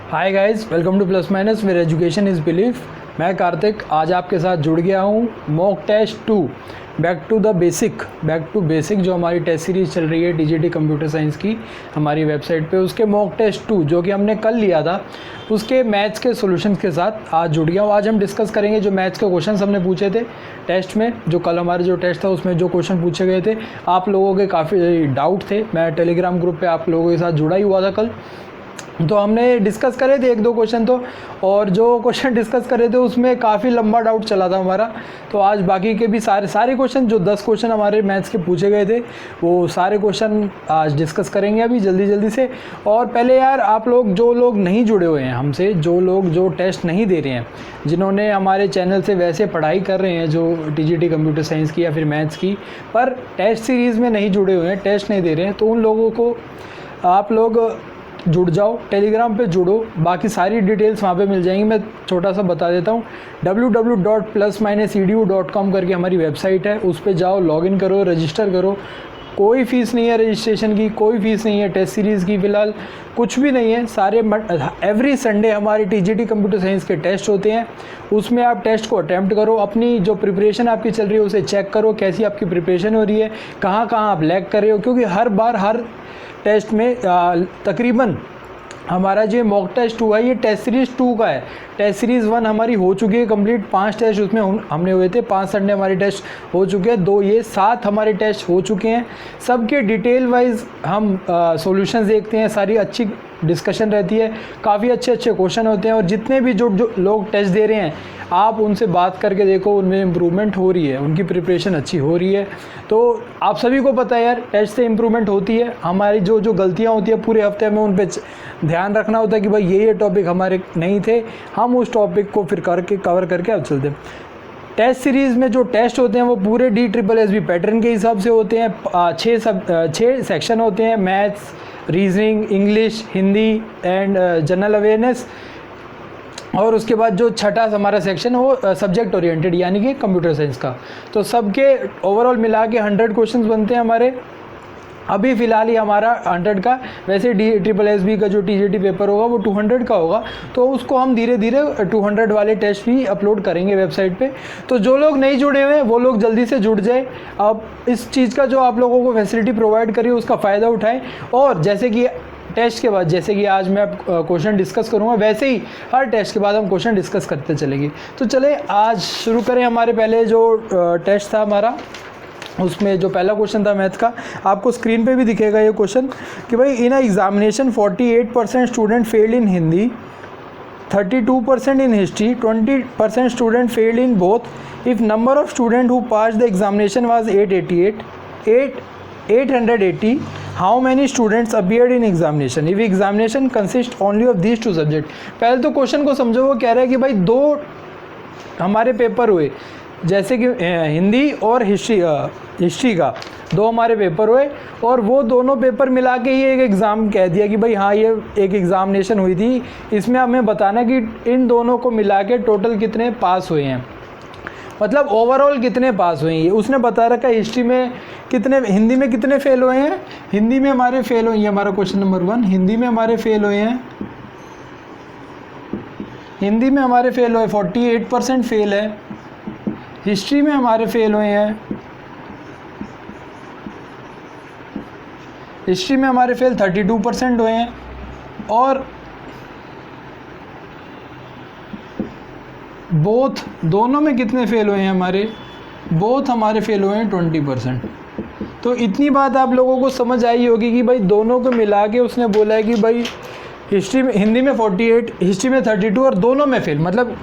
Hi guys, welcome to plus minus where education is belief. मैं कार्तिक आज आपके साथ जुड़ गया हूँ mock test 2 back to basic जो हमारी टेस्ट सीरीज़ चल रही है टीजीटी कंप्यूटर साइंस की हमारी वेबसाइट पे, उसके मॉक टेस्ट 2 जो कि हमने कल लिया था उसके मैथ्स के सॉल्यूशंस के साथ आज जुड़ गया हूँ। आज हम डिस्कस करेंगे जो मैथ्स के क्वेश्चंस हमने पूछे थे टेस्ट में, जो कल हमारे जो टेस्ट था उसमें जो क्वेश्चन पूछे गए थे। आप लोगों के काफ़ी डाउट थे, मैं टेलीग्राम ग्रुप पे आप लोगों के साथ जुड़ा ही हुआ था कल, तो हमने डिस्कस करे थे 1-2 क्वेश्चन तो, और जो क्वेश्चन डिस्कस करे थे उसमें काफ़ी लंबा डाउट चला था हमारा। तो आज बाकी के भी सारे क्वेश्चन जो 10 क्वेश्चन हमारे मैथ्स के पूछे गए थे वो सारे क्वेश्चन आज डिस्कस करेंगे अभी जल्दी से। और पहले यार आप लोग जो लोग नहीं जुड़े हुए हैं हमसे, जो लोग जो टेस्ट नहीं दे रहे हैं, जिन्होंने हमारे चैनल से वैसे पढ़ाई कर रहे हैं जो टीजीटी कंप्यूटर साइंस की या फिर मैथ्स की, पर टेस्ट सीरीज़ में नहीं जुड़े हुए हैं, टेस्ट नहीं दे रहे हैं, तो उन लोगों को आप लोग जुड़ जाओ, टेलीग्राम पे जुड़ो। बाकी सारी डिटेल्स वहाँ पे मिल जाएंगी, मैं छोटा सा बता देता हूँ। www.plus-edu.com करके हमारी वेबसाइट है, उस पर जाओ, लॉगिन करो, रजिस्टर करो। कोई फ़ीस नहीं है रजिस्ट्रेशन की, कोई फ़ीस नहीं है टेस्ट सीरीज़ की, फ़िलहाल कुछ भी नहीं है। सारे एवरी संडे हमारी टीजीटी कंप्यूटर साइंस के टेस्ट होते हैं, उसमें आप टेस्ट को अटैम्प्ट करो, अपनी जो प्रिपरेशन आपकी चल रही है उसे चेक करो, कैसी आपकी प्रिपरेशन हो रही है, कहाँ आप लैग कर रहे हो, क्योंकि हर बार हर टेस्ट में तकरीबन हमारा जो मॉक टेस्ट हुआ है ये टेस्ट सीरीज़ 2 का है। टेस्ट सीरीज़ 1 हमारी हो चुकी है कंप्लीट, 5 टेस्ट उसमें हमने हुए थे, 5 संडे हमारे टेस्ट हो चुके हैं, 2 ये 7 हमारे टेस्ट हो चुके हैं। सबके डिटेल वाइज हम सॉल्यूशंस देखते हैं, सारी अच्छी डिस्कशन रहती है, काफ़ी अच्छे क्वेश्चन होते हैं। और जितने भी जो लोग टेस्ट दे रहे हैं आप उनसे बात करके देखो, उनमें इम्प्रूवमेंट हो रही है, उनकी प्रिपरेशन अच्छी हो रही है। तो आप सभी को पता है यार टेस्ट से इम्प्रूवमेंट होती है। हमारी जो गलतियाँ होती है पूरे हफ्ते में उन पर ध्यान रखना होता है कि भाई ये टॉपिक हमारे नहीं थे, हम उस टॉपिक को फिर कवर करके अब चलते हैं। टेस्ट सीरीज़ में जो टेस्ट होते हैं वो पूरे DSSB पैटर्न के हिसाब से होते हैं। 6 सेक्शन होते हैं, maths, reasoning, English, Hindi and general awareness. और उसके बाद जो छठा हमारा सेक्शन है वो सब्जेक्ट ओरिएंटेड यानी कि कंप्यूटर साइंस का। तो सबके ओवरऑल मिला के 100 क्वेश्चंस बनते हैं हमारे। अभी फ़िलहाल ही हमारा 100 का, वैसे DSSB का जो TGT पेपर होगा वो 200 का होगा, तो उसको हम धीरे धीरे 200 वाले टेस्ट भी अपलोड करेंगे वेबसाइट पे। तो जो लोग नहीं जुड़े हुए हैं वो लोग जल्दी से जुड़ जाए। अब इस चीज़ का जो आप लोगों को फैसिलिटी प्रोवाइड करिए उसका फ़ायदा उठाएँ। और जैसे कि टेस्ट के बाद, जैसे कि आज मैं क्वेश्चन डिस्कस करूँगा, वैसे ही हर टेस्ट के बाद हम क्वेश्चन डिस्कस करते चलेंगे। तो चले आज शुरू करें। हमारे पहले जो टेस्ट था हमारा, उसमें जो पहला क्वेश्चन था मैथ का, आपको स्क्रीन पे भी दिखेगा ये क्वेश्चन कि भाई in examination 48% student failed in Hindi, 32% in history, 20% student failed in both. If number of student who pass the examination was 880, how many students appeared in examination if examination consist only of these 2 subject. पहले तो question को समझो, वो कह रहा है कि भाई 2 हमारे पेपर हुए, जैसे कि हिंदी और हिस्ट्री का 2 हमारे पेपर हुए, और वो दोनों पेपर मिला के ही एक एग्ज़ाम कह दिया कि भाई हाँ ये एक एग्ज़ामिनेशन हुई थी। इसमें हमें बताना कि इन दोनों को मिला के टोटल कितने पास हुए हैं, मतलब ओवरऑल कितने पास हुए हैं। उसने बता रखा है हिस्ट्री में कितने, हिंदी में कितने फेल हुए हैं। हिंदी में हमारे फेल हुए हैं, हमारा क्वेश्चन नंबर 1, हिंदी में हमारे फेल हुए हैं, हिंदी में हमारे फेल हुए 48% फेल है। हिस्ट्री में हमारे फेल हुए हैं, हिस्ट्री में हमारे फेल 32% हुए हैं। और बोथ दोनों में कितने फेल हुए हैं हमारे, बोथ हमारे फेल हुए हैं 20%। तो इतनी बात आप लोगों को समझ आई होगी कि भाई दोनों को मिला के उसने बोला है कि भाई हिस्ट्री में, हिंदी में 48, हिस्ट्री में 32 और दोनों में फेल, मतलब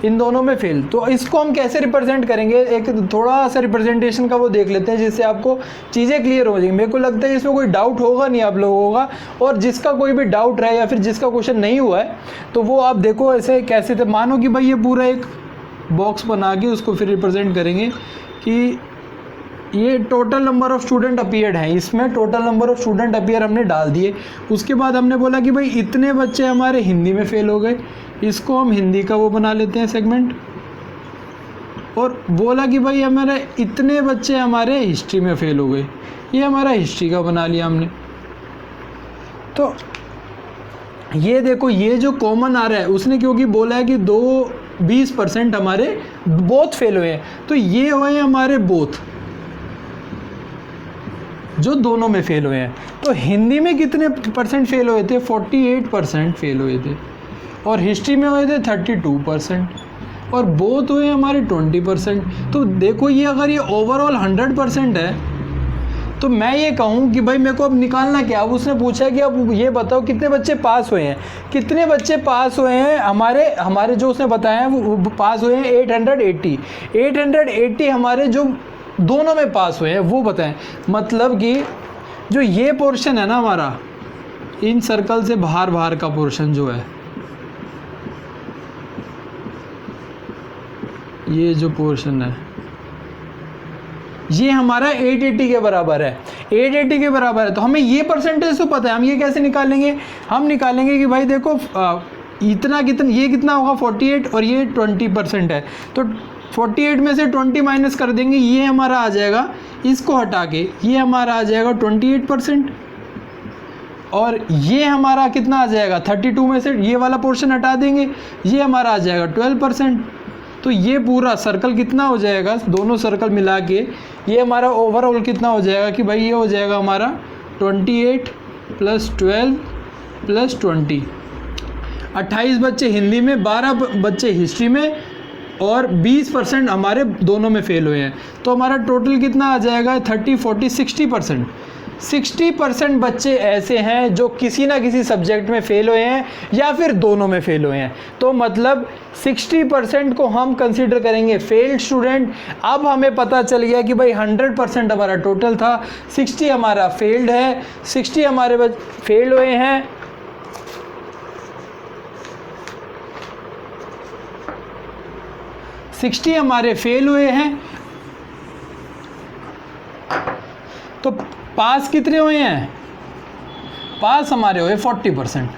इन दोनों में फेल। तो इसको हम कैसे रिप्रेजेंट करेंगे, एक थोड़ा सा रिप्रेजेंटेशन का वो देख लेते हैं जिससे आपको चीज़ें क्लियर हो जाएंगी। मेरे को लगता है इसमें कोई डाउट होगा नहीं आप लोगों का, और जिसका कोई भी डाउट रहे या फिर जिसका क्वेश्चन नहीं हुआ है तो वो आप देखो ऐसे कैसे थे। मानो कि भाई ये पूरा एक बॉक्स बना के उसको फिर रिप्रेजेंट करेंगे कि ये total number of student appeared हैं, इसमें total number of student appear हमने डाल दिए। उसके बाद हमने बोला कि भाई इतने बच्चे हमारे हिंदी में फ़ेल हो गए, इसको हम हिंदी का वो बना लेते हैं सेगमेंट। और बोला कि भाई हमारे इतने बच्चे हमारे हिस्ट्री में फ़ेल हो गए, ये हमारा हिस्ट्री का बना लिया हमने। तो ये देखो ये जो कॉमन आ रहा है उसने क्योंकि बोला है कि 20% हमारे बोथ फेल हुए हैं, तो ये हुए हैं हमारे बोथ, जो दोनों में फेल हुए हैं। तो हिंदी में कितने परसेंट फेल हुए थे? 48% फेल हुए थे, और हिस्ट्री में हुए थे 32%, और बोथ हुए हमारे 20%। तो देखो ये अगर ये ओवरऑल 100% है तो मैं ये कहूँ कि भाई मेरे को अब निकालना क्या। अब उसने पूछा है कि अब ये बताओ कितने बच्चे पास हुए हैं, कितने बच्चे पास हुए हैं हमारे जो उसने बताया है वो पास हुए हैं 880 हमारे जो दोनों में पास हुए हैं वो बताएं। मतलब कि जो ये पोर्शन है ना हमारा, इन सर्कल से बाहर का पोर्शन जो है, ये जो पोर्शन है ये हमारा 880 के बराबर है, 880 के बराबर है। तो हमें ये परसेंटेज तो पता है, हम ये कैसे निकालेंगे? हम निकालेंगे कि भाई देखो इतना ये कितना होगा 48 और ये 20% है, तो 48 में से 20 माइनस कर देंगे, ये हमारा आ जाएगा, इसको हटा के ये हमारा आ जाएगा 28%, और ये हमारा कितना आ जाएगा 32 में से ये वाला पोर्शन हटा देंगे, ये हमारा आ जाएगा 12%। तो ये पूरा सर्कल कितना हो जाएगा, दोनों सर्कल मिला के ये हमारा ओवरऑल कितना हो जाएगा कि भाई ये हो जाएगा हमारा 28 + 12 + 20, 28 बच्चे हिंदी में, 12 बच्चे हिस्ट्री में, और 20% हमारे दोनों में फेल हुए हैं। तो हमारा टोटल कितना आ जाएगा 30, 40, 60%। 60% बच्चे ऐसे हैं जो किसी ना किसी सब्जेक्ट में फेल हुए हैं या फिर दोनों में फेल हुए हैं। तो मतलब 60% को हम कंसीडर करेंगे फेल्ड स्टूडेंट। अब हमें पता चल गया कि भाई 100% हमारा टोटल था, 60 हमारा फेल्ड है, 60 हमारे फेल हुए हैं। हमारे फेल हुए हैं। तो पास कितने हुए हैं? पास हमारे हुए 40%।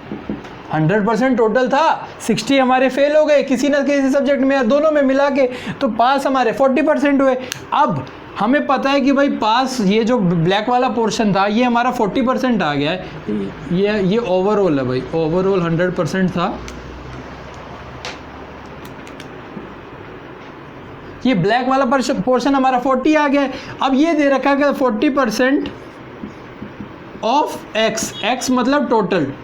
100% टोटल था, 60 हमारे फेल हो गए किसी ना किसी सब्जेक्ट में या दोनों में मिला के, तो पास हमारे 40% हुए। अब हमें पता है कि भाई पास, ये जो ब्लैक वाला पोर्शन था ये हमारा 40% आ गया है। ये ओवरऑल है भाई, ओवरऑल 100% था, ये ब्लैक वाला पोर्शन हमारा 40 आ गया है। अब ये दे रखा है 40% ऑफ x मतलब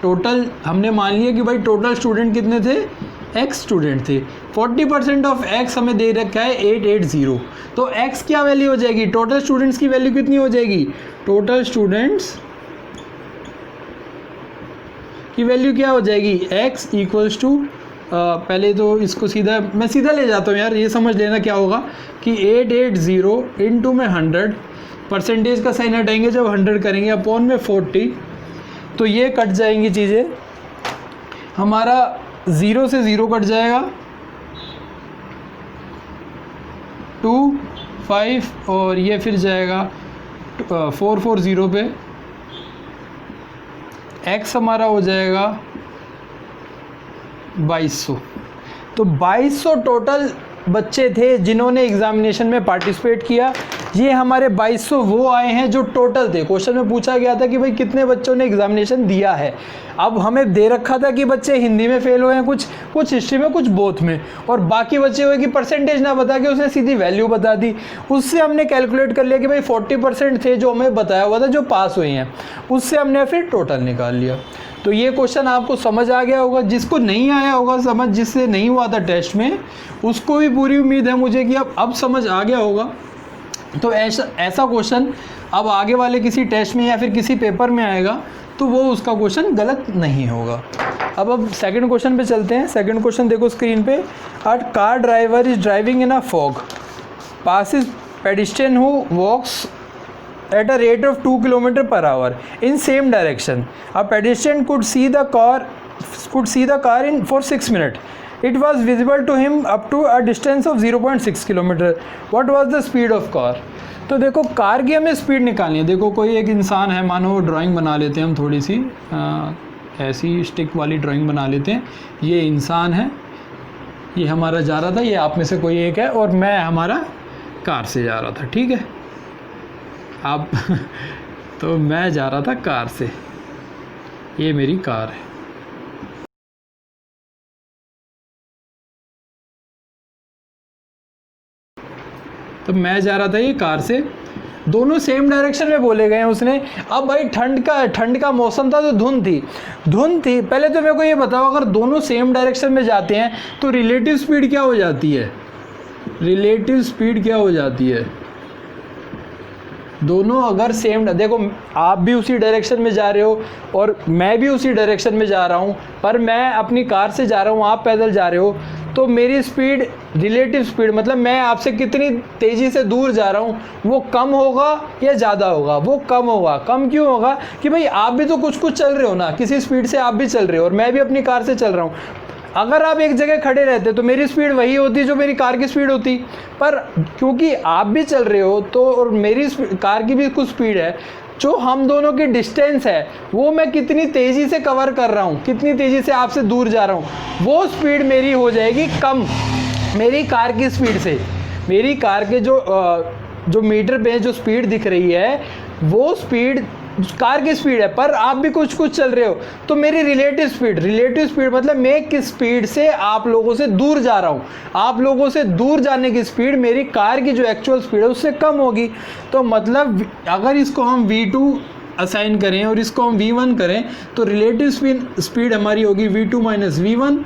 टोटल हमने मान लिया कि भाई टोटल स्टूडेंट कितने थे, x स्टूडेंट थे। 40% ऑफ x हमें दे रखा है 880। तो x क्या वैल्यू हो जाएगी, टोटल स्टूडेंट्स की वैल्यू कितनी हो जाएगी, टोटल स्टूडेंट्स की वैल्यू क्या हो जाएगी, x इक्वल्स टू, पहले तो इसको मैं सीधा ले जाता हूँ यार, ये समझ लेना क्या होगा कि 880 इंटू में 100, परसेंटेज का साइन हटाएंगे जब 100 करेंगे, अपॉन में 40, तो ये कट जाएंगी चीज़ें, हमारा 0 से 0 कट जाएगा, 2, 5 और ये फिर जाएगा 440 पे, x हमारा हो जाएगा 2200। तो 2200 टोटल बच्चे थे जिन्होंने एग्जामिनेशन में पार्टिसिपेट किया। ये हमारे 2200 वो आए हैं जो टोटल थे। क्वेश्चन में पूछा गया था कि भाई कितने बच्चों ने एग्जामिनेशन दिया है। अब हमें दे रखा था कि बच्चे हिंदी में फेल हुए हैं, कुछ हिस्ट्री में, कुछ बोथ में, और बाकी बच्चे हुए कि परसेंटेज ना बता के उसने सीधी वैल्यू बता दी। उससे हमने कैलकुलेट कर लिया कि भाई 40% थे जो हमें बताया हुआ था जो पास हुए हैं, उससे हमने फिर टोटल निकाल लिया। तो ये क्वेश्चन आपको समझ आ गया होगा। जिसको नहीं आया होगा समझ, जिससे नहीं हुआ था टेस्ट में, उसको भी पूरी उम्मीद है मुझे कि अब समझ आ गया होगा। तो ऐसा क्वेश्चन अब आगे वाले किसी टेस्ट में या फिर किसी पेपर में आएगा तो वो उसका क्वेश्चन गलत नहीं होगा। अब सेकंड क्वेश्चन पे चलते हैं। सेकंड क्वेश्चन देखो स्क्रीन पे, a car driver is driving in a fog, passes pedestrian who walks at a rate of 2 km/h in same direction. A pedestrian could see the car in for 6 minutes. It was visible to him up to a distance of 0.6 km. What was the speed of car? तो देखो car की हमें speed निकालनी है। देखो कोई एक इंसान है, मानो ड्राइंग बना लेते हैं हम, थोड़ी सी ऐसी स्टिक वाली ड्राइंग बना लेते हैं। ये इंसान है, ये हमारा जा रहा था, ये आप में से कोई एक है, और मैं हमारा कार से जा रहा था, ठीक है। आप तो मैं जा रहा था कार से, ये मेरी कार है, तो मैं जा रहा था ये कार से, दोनों सेम डायरेक्शन में बोले गए हैं उसने। अब भाई ठंड का मौसम था तो धुंध थी। पहले तो मेरे को ये बताओ, अगर दोनों सेम डायरेक्शन में जाते हैं तो रिलेटिव स्पीड क्या हो जाती है? रिलेटिव स्पीड क्या हो जाती है? दोनों अगर सेम, देखो आप भी उसी डायरेक्शन में जा रहे हो और मैं भी उसी डायरेक्शन में जा रहा हूँ, पर मैं अपनी कार से जा रहा हूँ, आप पैदल जा रहे हो, तो मेरी स्पीड, रिलेटिव स्पीड मतलब मैं आपसे कितनी तेज़ी से दूर जा रहा हूँ, वो कम होगा या ज़्यादा होगा? वो कम होगा। कम क्यों होगा? कि भाई आप भी तो कुछ चल रहे हो ना, किसी स्पीड से आप भी चल रहे हो और मैं भी अपनी कार से चल रहा हूँ। अगर आप एक जगह खड़े रहते तो मेरी स्पीड वही होती जो मेरी कार की स्पीड होती, पर क्योंकि आप भी चल रहे हो तो और मेरी कार की भी कुछ स्पीड है, जो हम दोनों की डिस्टेंस है वो मैं कितनी तेज़ी से कवर कर रहा हूँ, कितनी तेज़ी से आपसे दूर जा रहा हूँ, वो स्पीड मेरी हो जाएगी कम मेरी कार की स्पीड से। मेरी कार के जो मीटर पे जो स्पीड दिख रही है वो स्पीड कार की स्पीड है, पर आप भी कुछ चल रहे हो, तो मेरी रिलेटिव स्पीड मतलब मैं किस स्पीड से आप लोगों से दूर जा रहा हूँ, आप लोगों से दूर जाने की स्पीड मेरी कार की जो एक्चुअल स्पीड है उससे कम होगी। तो मतलब अगर इसको हम V2 असाइन करें और इसको हम V1 करें तो रिलेटिव स्पीड हमारी होगी V2 माइनस V1।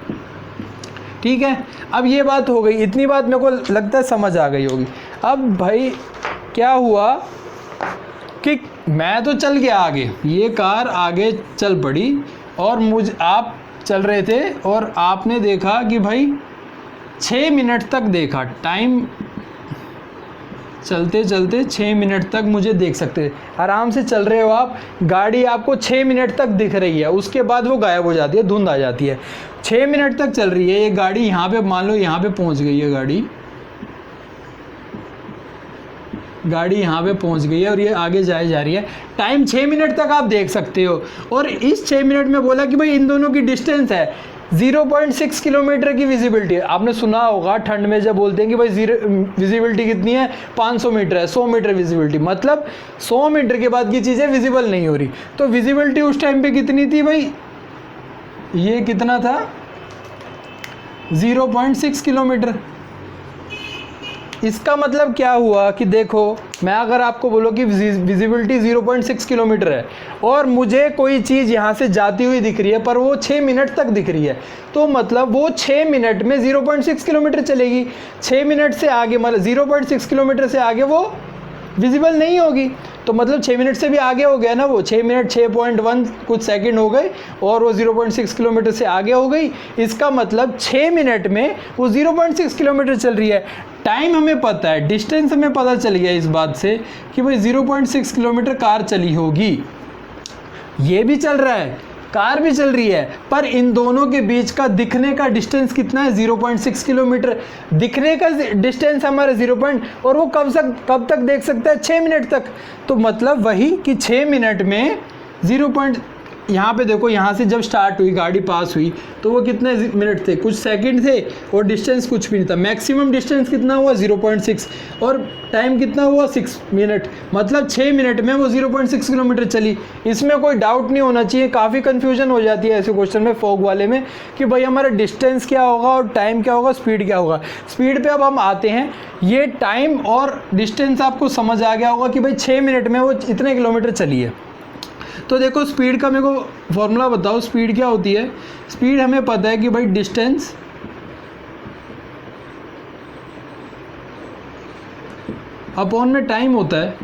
ठीक है, अब ये बात हो गई, इतनी बात मेरे को लगता है समझ आ गई होगी। अब भाई क्या हुआ कि मैं तो चल गया आगे, ये कार आगे चल पड़ी और आप चल रहे थे और आपने देखा कि भाई 6 मिनट तक देखा, टाइम चलते चलते 6 मिनट तक मुझे देख सकते, आराम से चल रहे हो आप, गाड़ी आपको 6 मिनट तक दिख रही है, उसके बाद वो गायब हो जाती है, धुंध आ जाती है। 6 मिनट तक चल रही है ये गाड़ी, यहाँ पे मान लो यहाँ पे पहुँच गई है गाड़ी यहाँ पे पहुँच गई है और ये आगे जा रही है, टाइम 6 मिनट तक आप देख सकते हो। और इस 6 मिनट में बोला कि भाई इन दोनों की डिस्टेंस है 0.6 किलोमीटर की विजिबिलिटी है। आपने सुना होगा ठंड में जब बोलते हैं कि भाई विजिबिलिटी कितनी है, 500 मीटर है, 100 मीटर विजिबिलिटी, मतलब 100 मीटर के बाद की चीज़ें विजिबल नहीं हो रही। तो विजिबिलिटी उस टाइम पे कितनी थी भाई, ये कितना था, 0.6 किलोमीटर। इसका मतलब क्या हुआ कि देखो, मैं अगर आपको बोलो कि विजिबिलिटी 0.6 किलोमीटर है और मुझे कोई चीज़ यहाँ से जाती हुई दिख रही है पर वो 6 मिनट तक दिख रही है, तो मतलब वो 6 मिनट में 0.6 किलोमीटर चलेगी। 6 मिनट से आगे मतलब 0.6 किलोमीटर से आगे वो विजिबल नहीं होगी, तो मतलब 6 मिनट से भी आगे हो गया ना, वो 6 मिनट 6.1 कुछ सेकंड हो गए और वो 0.6 किलोमीटर से आगे हो गई। इसका मतलब 6 मिनट में वो 0.6 किलोमीटर चल रही है। टाइम हमें पता है, डिस्टेंस हमें पता चल गया इस बात से कि भाई 0.6 किलोमीटर कार चली होगी। ये भी चल रहा है, कार भी चल रही है, पर इन दोनों के बीच का दिखने का डिस्टेंस कितना है, 0.6 किलोमीटर। दिखने का डिस्टेंस हमारा 0. और वो कब तक देख सकता है, 6 मिनट तक। तो मतलब वही कि 6 मिनट में 0. यहाँ पे देखो, यहाँ से जब स्टार्ट हुई गाड़ी पास हुई तो वो कितने मिनट थे, कुछ सेकंड थे और डिस्टेंस कुछ भी नहीं था। मैक्सिमम डिस्टेंस कितना हुआ, 0.6 और टाइम कितना हुआ, 6 मिनट। मतलब 6 मिनट में वो 0.6 किलोमीटर चली। इसमें कोई डाउट नहीं होना चाहिए। काफ़ी कन्फ्यूजन हो जाती है ऐसे क्वेश्चन में, फॉग वाले में, कि भाई हमारा डिस्टेंस क्या होगा और टाइम क्या होगा, स्पीड क्या होगा। स्पीड पर अब हम आते हैं, ये टाइम और डिस्टेंस आपको समझ आ गया होगा कि भाई 6 मिनट में वो इतने किलोमीटर चली है। तो देखो स्पीड का मेरे को फॉर्मूला बताओ, स्पीड क्या होती है। स्पीड हमें पता है कि भाई डिस्टेंस अपॉन में टाइम होता है,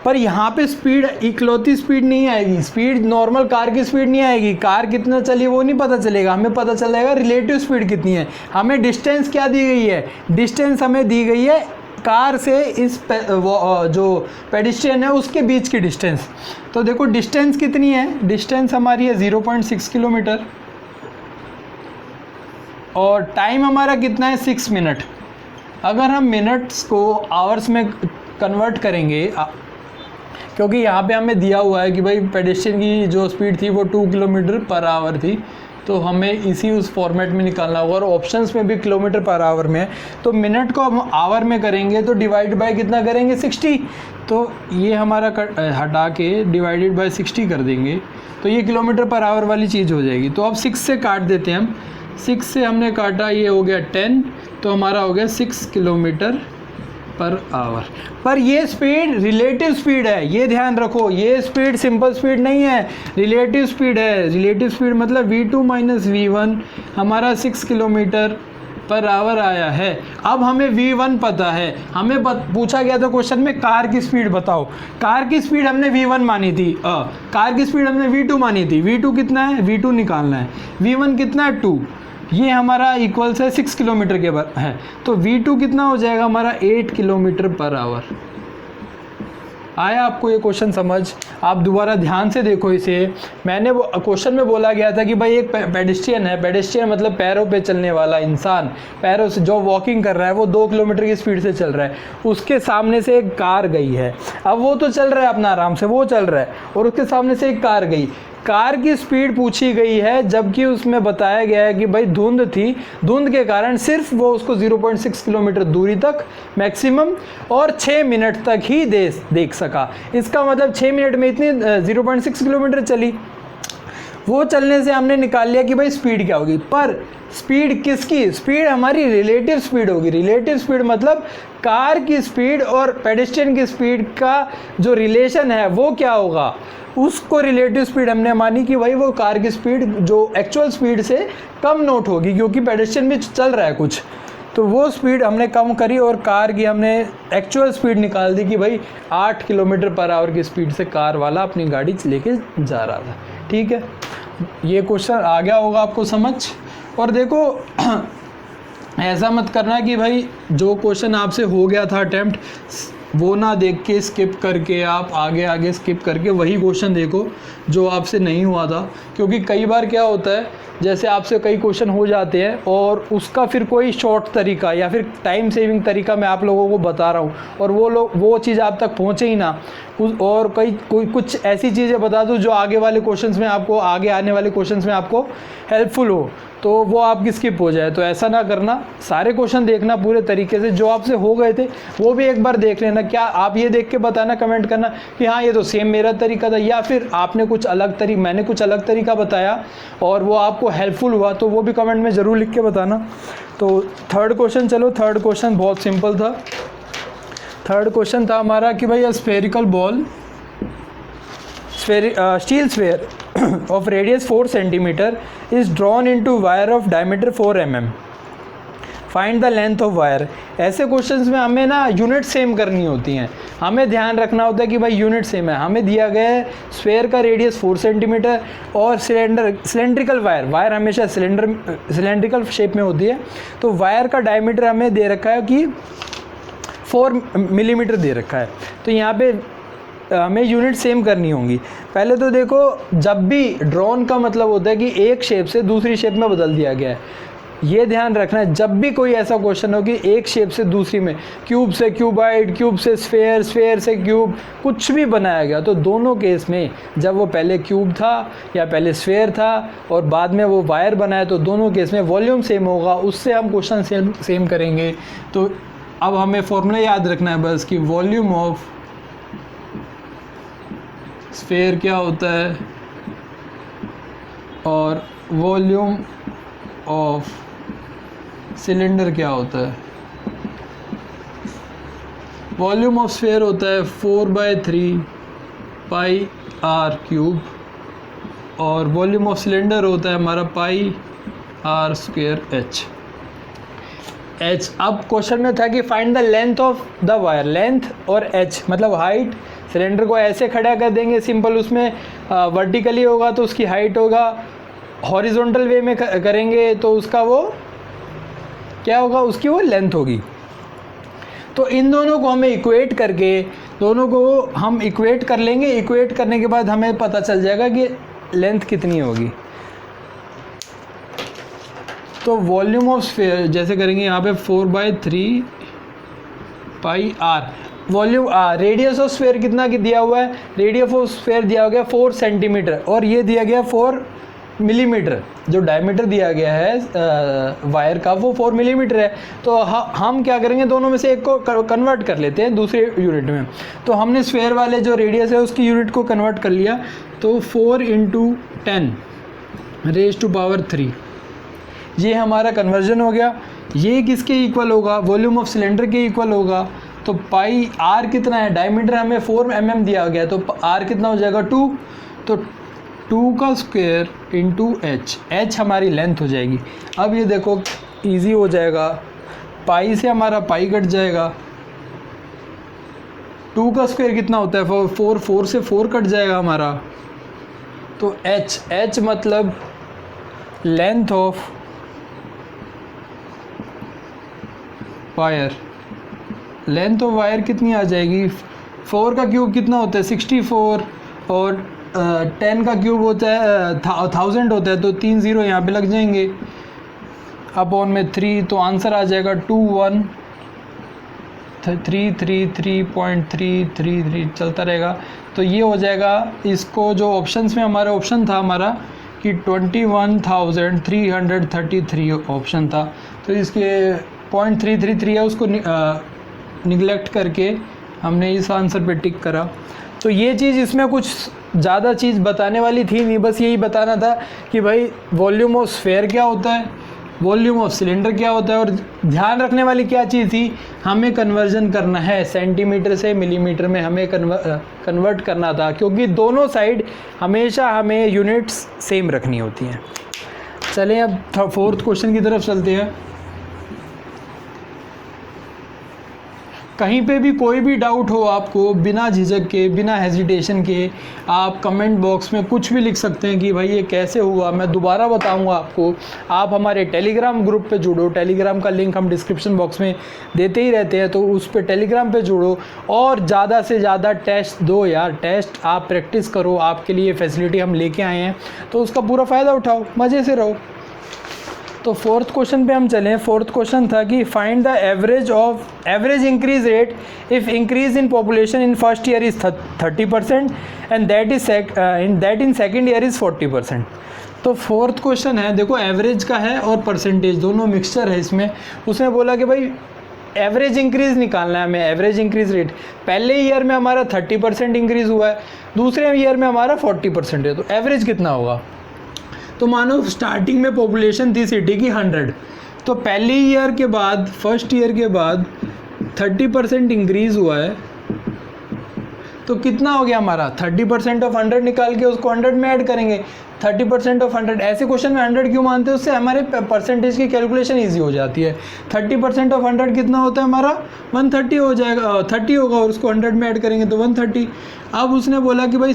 पर यहाँ पे स्पीड इकलौती स्पीड नहीं आएगी, स्पीड नॉर्मल कार की स्पीड नहीं आएगी। कार कितना चली वो नहीं पता चलेगा, हमें पता चलेगा रिलेटिव स्पीड कितनी है। हमें डिस्टेंस क्या दी गई है, डिस्टेंस हमें दी गई है कार से इस जो पेडिस्ट्रियन है उसके बीच की डिस्टेंस। तो देखो डिस्टेंस कितनी है, डिस्टेंस हमारी है 0.6 किलोमीटर और टाइम हमारा कितना है, 6 मिनट। अगर हम मिनट्स को आवर्स में कन्वर्ट करेंगे, क्योंकि यहाँ पे हमें दिया हुआ है कि भाई पेडिस्ट्रियन की जो स्पीड थी वो 2 किलोमीटर पर आवर थी, तो हमें इसी उस फॉर्मेट में निकालना होगा। और ऑप्शंस में भी किलोमीटर पर आवर में है, तो मिनट को हम आवर में करेंगे तो डिवाइड बाय कितना करेंगे, 60। तो ये हमारा हटा के डिवाइडेड बाय 60 कर देंगे, तो ये किलोमीटर पर आवर वाली चीज़ हो जाएगी। तो अब 6 से काट देते हैं हम, 6 से हमने काटा, ये हो गया 10, तो हमारा हो गया 6 किलोमीटर पर आवर। पर ये स्पीड रिलेटिव स्पीड है, ये ध्यान रखो, ये स्पीड सिंपल स्पीड नहीं है, रिलेटिव स्पीड है। रिलेटिव स्पीड मतलब v2 माइनस v1 हमारा 6 किलोमीटर पर आवर आया है। अब हमें v1 पता है, हमें पूछा गया था क्वेश्चन में कार की स्पीड बताओ। कार की स्पीड हमने v1 मानी थी, कार की स्पीड हमने v2 मानी थी। v2 कितना है, v2 निकालना है। v1 कितना है 2, ये हमारा इक्वल्स है 6 किलोमीटर के बाद है, तो v2 कितना हो जाएगा हमारा 8 किलोमीटर पर आवर। आया आपको ये क्वेश्चन समझ? आप दोबारा ध्यान से देखो इसे। मैंने वो क्वेश्चन में बोला गया था कि भाई एक पेडेस्ट्रियन है, पेडेस्ट्रियन मतलब पैरों पे चलने वाला इंसान, पैरों से जो वॉकिंग कर रहा है, वो 2 किलोमीटर की स्पीड से चल रहा है। उसके सामने से एक कार गई है, अब वो तो चल रहा है अपना आराम से, वो चल रहा है, और उसके सामने से एक कार गई। कार की स्पीड पूछी गई है, जबकि उसमें बताया गया है कि भाई धुंध थी, धुंध के कारण सिर्फ वो उसको 0.6 किलोमीटर दूरी तक मैक्सिमम और 6 मिनट तक ही देख सका। इसका मतलब 6 मिनट में इतनी 0.6 किलोमीटर चली। वो चलने से हमने निकाल लिया कि भाई स्पीड क्या होगी। पर स्पीड किसकी? स्पीड हमारी रिलेटिव स्पीड होगी। रिलेटिव स्पीड मतलब कार की स्पीड और पेडेस्ट्रियन की स्पीड का जो रिलेशन है वो क्या होगा, उसको रिलेटिव स्पीड हमने मानी कि भाई वो कार की स्पीड जो एक्चुअल स्पीड से कम नोट होगी, क्योंकि पेडेस्ट्रियन भी चल रहा है कुछ, तो वो स्पीड हमने कम करी और कार की हमने एक्चुअल स्पीड निकाल दी कि भाई 8 किलोमीटर पर आवर की स्पीड से कार वाला अपनी गाड़ी लेके जा रहा था। ठीक है, ये क्वेश्चन आ गया होगा आपको समझ। और देखो ऐसा मत करना कि भाई जो क्वेश्चन आपसे हो गया था अटेम्प्ट, वो ना देख के स्किप करके आप आगे स्किप करके वही क्वेश्चन देखो जो आपसे नहीं हुआ था। क्योंकि कई बार क्या होता है, जैसे आपसे कई क्वेश्चन हो जाते हैं और उसका फिर कोई शॉर्ट तरीका या फिर टाइम सेविंग तरीका मैं आप लोगों को बता रहा हूँ और वो चीज़ आप तक पहुँचे ही ना, और कुछ ऐसी चीज़ें बता दूँ जो आगे वाले क्वेश्चंस में आपको, आगे आने वाले क्वेश्चंस में आपको हेल्पफुल हो, तो वो आपकी स्किप हो जाए। तो ऐसा ना करना, सारे क्वेश्चन देखना पूरे तरीके से, जो आपसे हो गए थे वो भी एक बार देख लेना। क्या आप ये देख के बताना, कमेंट करना कि हाँ ये तो सेम मेरा तरीका था, या फिर आपने कुछ अलग मैंने कुछ अलग तरीका बताया और वो आपको हेल्पफुल हुआ, तो वो भी कमेंट में ज़रूर लिख के बताना। तो थर्ड क्वेश्चन, चलो थर्ड क्वेश्चन बहुत सिंपल था। थर्ड क्वेश्चन था हमारा कि भाई spherical ball, steel sphere of radius 4 centimeter is drawn into wire of diameter 4 mm. Find the length of wire. ऐसे क्वेश्चंस में हमें ना यूनिट सेम करनी होती हैं, हमें ध्यान रखना होता है कि भाई यूनिट सेम है। हमें दिया गया है स्फेयर का रेडियस 4 सेंटीमीटर और सिलेंड्रिकल वायर हमेशा सिलेंड्रिकल शेप में होती है, तो वायर का डायमीटर हमें दे रखा है कि 4 मिलीमीटर दे रखा है। तो यहाँ पे हमें यूनिट सेम करनी होंगी। पहले तो देखो, जब भी ड्रॉन का मतलब होता है कि एक शेप से दूसरी शेप में बदल दिया गया है, ये ध्यान रखना है। जब भी कोई ऐसा क्वेश्चन हो कि एक शेप से दूसरी में, क्यूब से क्यूबाइड, क्यूब से स्फेयर, स्फेयर से क्यूब, कुछ भी बनाया गया, तो दोनों केस में जब वो पहले क्यूब था या पहले स्फेयर था और बाद में वो वायर बनाया, तो दोनों केस में वॉल्यूम सेम होगा, उससे हम क्वेश्चन सेम करेंगे। तो अब हमें फॉर्मूला याद रखना है बस कि वॉल्यूम ऑफ स्फेयर क्या होता है और वॉल्यूम ऑफ सिलेंडर क्या होता है। वॉल्यूम ऑफ स्फेयर होता है 4/3 पाई आर क्यूब और वॉल्यूम ऑफ सिलेंडर होता है हमारा पाई आर स्क्वायर एच। अब क्वेश्चन में था कि find the length of the wire, length और एच मतलब हाइट। सिलेंडर को ऐसे खड़ा कर देंगे सिंपल, उसमें वर्टिकली होगा तो उसकी हाइट होगा, हॉरिजॉन्टल वे में करेंगे तो उसका वो क्या होगा, उसकी वो लेंथ होगी। तो इन दोनों को हमें इक्वेट करके, दोनों को हम इक्वेट कर लेंगे। इक्वेट करने के बाद हमें पता चल जाएगा कि लेंथ कितनी होगी। तो वॉल्यूम ऑफ स्फेयर जैसे करेंगे यहाँ पे 4/3 pi r, volume radius of sphere कितना दिया हुआ है, रेडियस ऑफ स्फेयर दिया गया 4 सेंटीमीटर और ये दिया गया 4 मिलीमीटर। जो डायमीटर दिया गया है वायर का वो 4 मिलीमीटर है। तो हम क्या करेंगे, दोनों में से एक को कन्वर्ट कर लेते हैं दूसरे यूनिट में। तो हमने स्फेयर वाले जो रेडियस है उसकी यूनिट को कन्वर्ट कर लिया, तो 4 × 10⁻³ ये हमारा कन्वर्जन हो गया। ये किसके इक्वल होगा, वॉल्यूम ऑफ सिलेंडर के इक्वल होगा। तो पाई आर कितना है, डायमीटर हमें 4 mm दिया गया, तो आर कितना हो जाएगा 2, तो 2 का स्क्वायर इंटू एच हमारी लेंथ हो जाएगी। अब ये देखो इजी हो जाएगा, पाई से हमारा पाई कट जाएगा, 2 का स्क्वायर कितना होता है 4, 4 से 4 कट जाएगा हमारा, तो एच मतलब length of wire, length of wire कितनी आ जाएगी, 4 का क्यूब कितना होता है 64 और 10 का क्यूब होता है 1000 होता है, तो 3 0 यहाँ पे लग जाएंगे, अपॉन में 3, तो आंसर आ जाएगा 21,333.333 चलता रहेगा। तो ये हो जाएगा, इसको जो ऑप्शंस में हमारा ऑप्शन था हमारा कि 21,333 ऑप्शन था, तो इसके 0.333 है उसको निगलेक्ट करके हमने इस आंसर पे टिक करा। तो ये चीज़ इसमें कुछ ज़्यादा चीज़ बताने वाली थी नहीं, बस यही बताना था कि भाई वॉल्यूम ऑफ स्फेयर क्या होता है, वॉल्यूम ऑफ सिलेंडर क्या होता है, और ध्यान रखने वाली क्या चीज़ थी, हमें कन्वर्जन करना है सेंटीमीटर से मिलीमीटर में, हमें कन्वर्ट करना था, क्योंकि दोनों साइड हमेशा हमें यूनिट्स सेम रखनी होती हैं। चलें अब 4th क्वेश्चन की तरफ चलते हैं। कहीं पे भी कोई भी डाउट हो आपको, बिना झिझक के, बिना हेजिटेशन के आप कमेंट बॉक्स में कुछ भी लिख सकते हैं कि भाई ये कैसे हुआ, मैं दोबारा बताऊंगा आपको। आप हमारे टेलीग्राम ग्रुप पे जुड़ो, टेलीग्राम का लिंक हम डिस्क्रिप्शन बॉक्स में देते ही रहते हैं, तो उस पर टेलीग्राम पे जुड़ो और ज़्यादा से ज़्यादा टेस्ट दो यार, टेस्ट आप प्रैक्टिस करो, आपके लिए फैसिलिटी हम लेके आए हैं, तो उसका पूरा फ़ायदा उठाओ, मज़े से रहो। तो 4th क्वेश्चन पे हम चलें। 4th क्वेश्चन था कि find the average increase rate if increase in population in first year is 30% and that in second year is 40%। तो 4th क्वेश्चन है, देखो एवरेज का है और परसेंटेज दोनों मिक्सचर है इसमें। उसने बोला कि भाई एवरेज इंक्रीज़ निकालना है हमें, एवरेज इंक्रीज रेट। पहले ईयर में हमारा 30% इंक्रीज़ हुआ है, दूसरे ईयर में हमारा 40% है, तो एवरेज कितना होगा। तो मानो स्टार्टिंग में पॉपुलेशन थी सिटी की 100, तो पहले ईयर के बाद, फर्स्ट ईयर के बाद 30% इंक्रीज़ हुआ है, तो कितना हो गया हमारा 30% ऑफ 100 निकाल के उसको 100 में ऐड करेंगे। 30% ऑफ 100, ऐसे क्वेश्चन में 100 क्यों मानते हैं, उससे हमारे परसेंटेज की कैलकुलेशन ईजी हो जाती है। 30% ऑफ 100 कितना होता है हमारा 130 हो जाएगा, 30 होगा और उसको 100 में ऐड करेंगे तो 130। अब उसने बोला कि भाई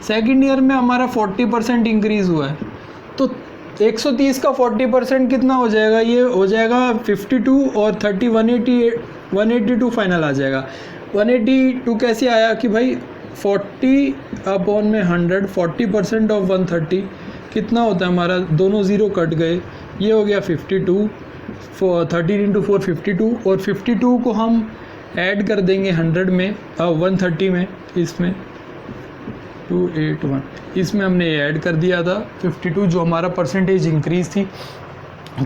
सेकेंड ईयर में हमारा 40% इंक्रीज़ हुआ है, तो 130 का 40% कितना हो जाएगा, ये हो जाएगा 52 और 30 182 फाइनल आ जाएगा। 182 कैसे आया कि भाई 40 अपॉन में 100, 40% ऑफ 130 कितना होता है हमारा, दोनों ज़ीरो कट गए, ये हो गया 52, 30 इंटू 4 52, और 52 को हम ऐड कर देंगे 100 में, 130 में, इसमें 281, इसमें हमने ऐड कर दिया था 52 जो हमारा परसेंटेज इंक्रीज़ थी,